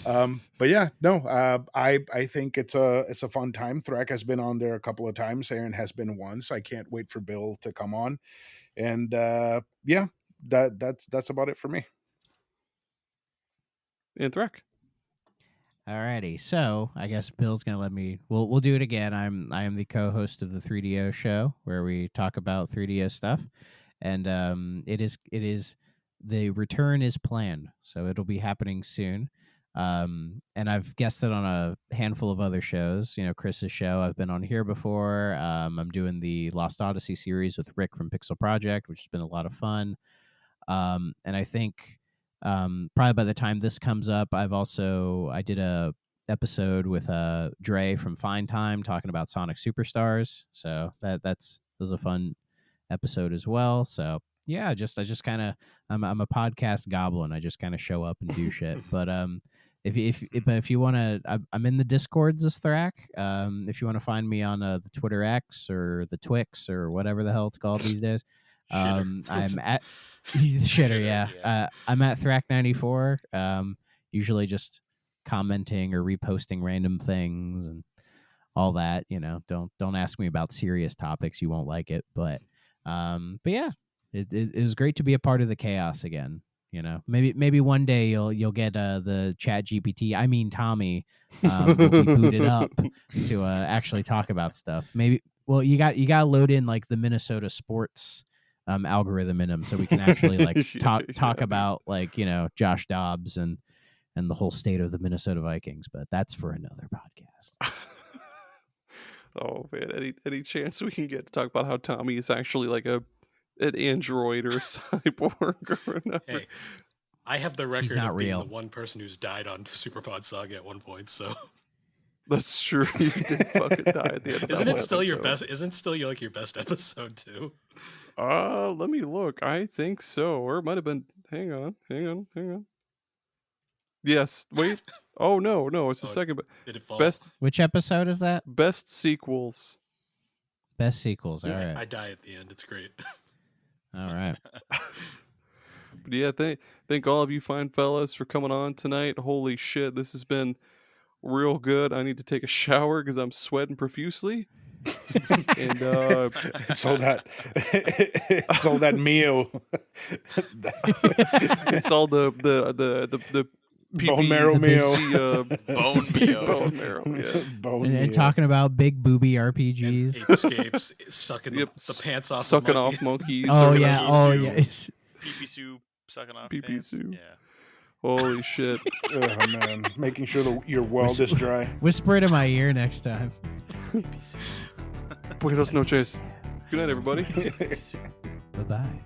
But yeah, no, I think it's a fun time. Thrak has been on there a couple of times. Aaron has been once. I can't wait for Bill to come on. And yeah, that's about it for me. And Thrak. Alrighty, so I guess Bill's gonna let me. We'll do it again. I am the co-host of the 3DO show where we talk about 3DO stuff, and it is the return is planned, so it'll be happening soon. And I've guested on a handful of other shows. Chris's show I've been on here before. I'm doing the Lost Odyssey series with Rick from Pixel Project, which has been a lot of fun. And I think probably by the time this comes up, I did a episode with Dre from Fine Time talking about Sonic Superstars. So that was a fun episode as well. So yeah, I just kind of I'm a podcast goblin. I just kind of show up and do shit. But if you want to, I'm in the Discords as Thrak. If you want to find me on the Twitter X or the Twix or whatever the hell it's called these days, I'm at he's the shitter. Yeah. I'm at Thrak94. Usually just commenting or reposting random things and all that. Don't ask me about serious topics. You won't like it, but yeah, it was great to be a part of the chaos again. Maybe one day you'll get the Chat GPT. I mean Tommy will be booted up to actually talk about stuff. Maybe. Well, you got to load in like the Minnesota sports algorithm in them so we can actually like talk about like Josh Dobbs and the whole state of the Minnesota Vikings. But that's for another podcast. Oh man, any chance we can get to talk about how Tommy is actually like an android or a cyborg or whatever? Hey, I have the record not of being real. the one person who's died on SuperPod Saga at one point. So that's true. You did fucking die at the end of Isn't that it still episode. your best? Isn't still like your best episode too? Let me look. I think so, or it might have been. Hang on. Yes. Wait. Oh no, it's the second. Did it fall? Best Which episode is that? best sequels. Best sequels. All right. I die at the end. It's great. All right. But yeah, thank all of you fine fellas for coming on tonight. Holy shit, this has been real good. I need to take a shower because I'm sweating profusely. And It's all that meal. it's all the Bone marrow the meal. PC, Bone meal. bone marrow. Yeah. Bone And meal. talking about big booby And RPGs. Ape Escapes sucking Yep, the pants off. sucking the off monkeys. monkeys. Oh or yeah. whatever. Oh Soup. yes. Pee-pee soup, sucking off Pee-pee pants. soup. Yeah. Holy shit. Oh man, making sure your weld is dry. Whisper it in my ear next time. Pee-pee soup. Buenos noches. Good night, everybody. Bye bye.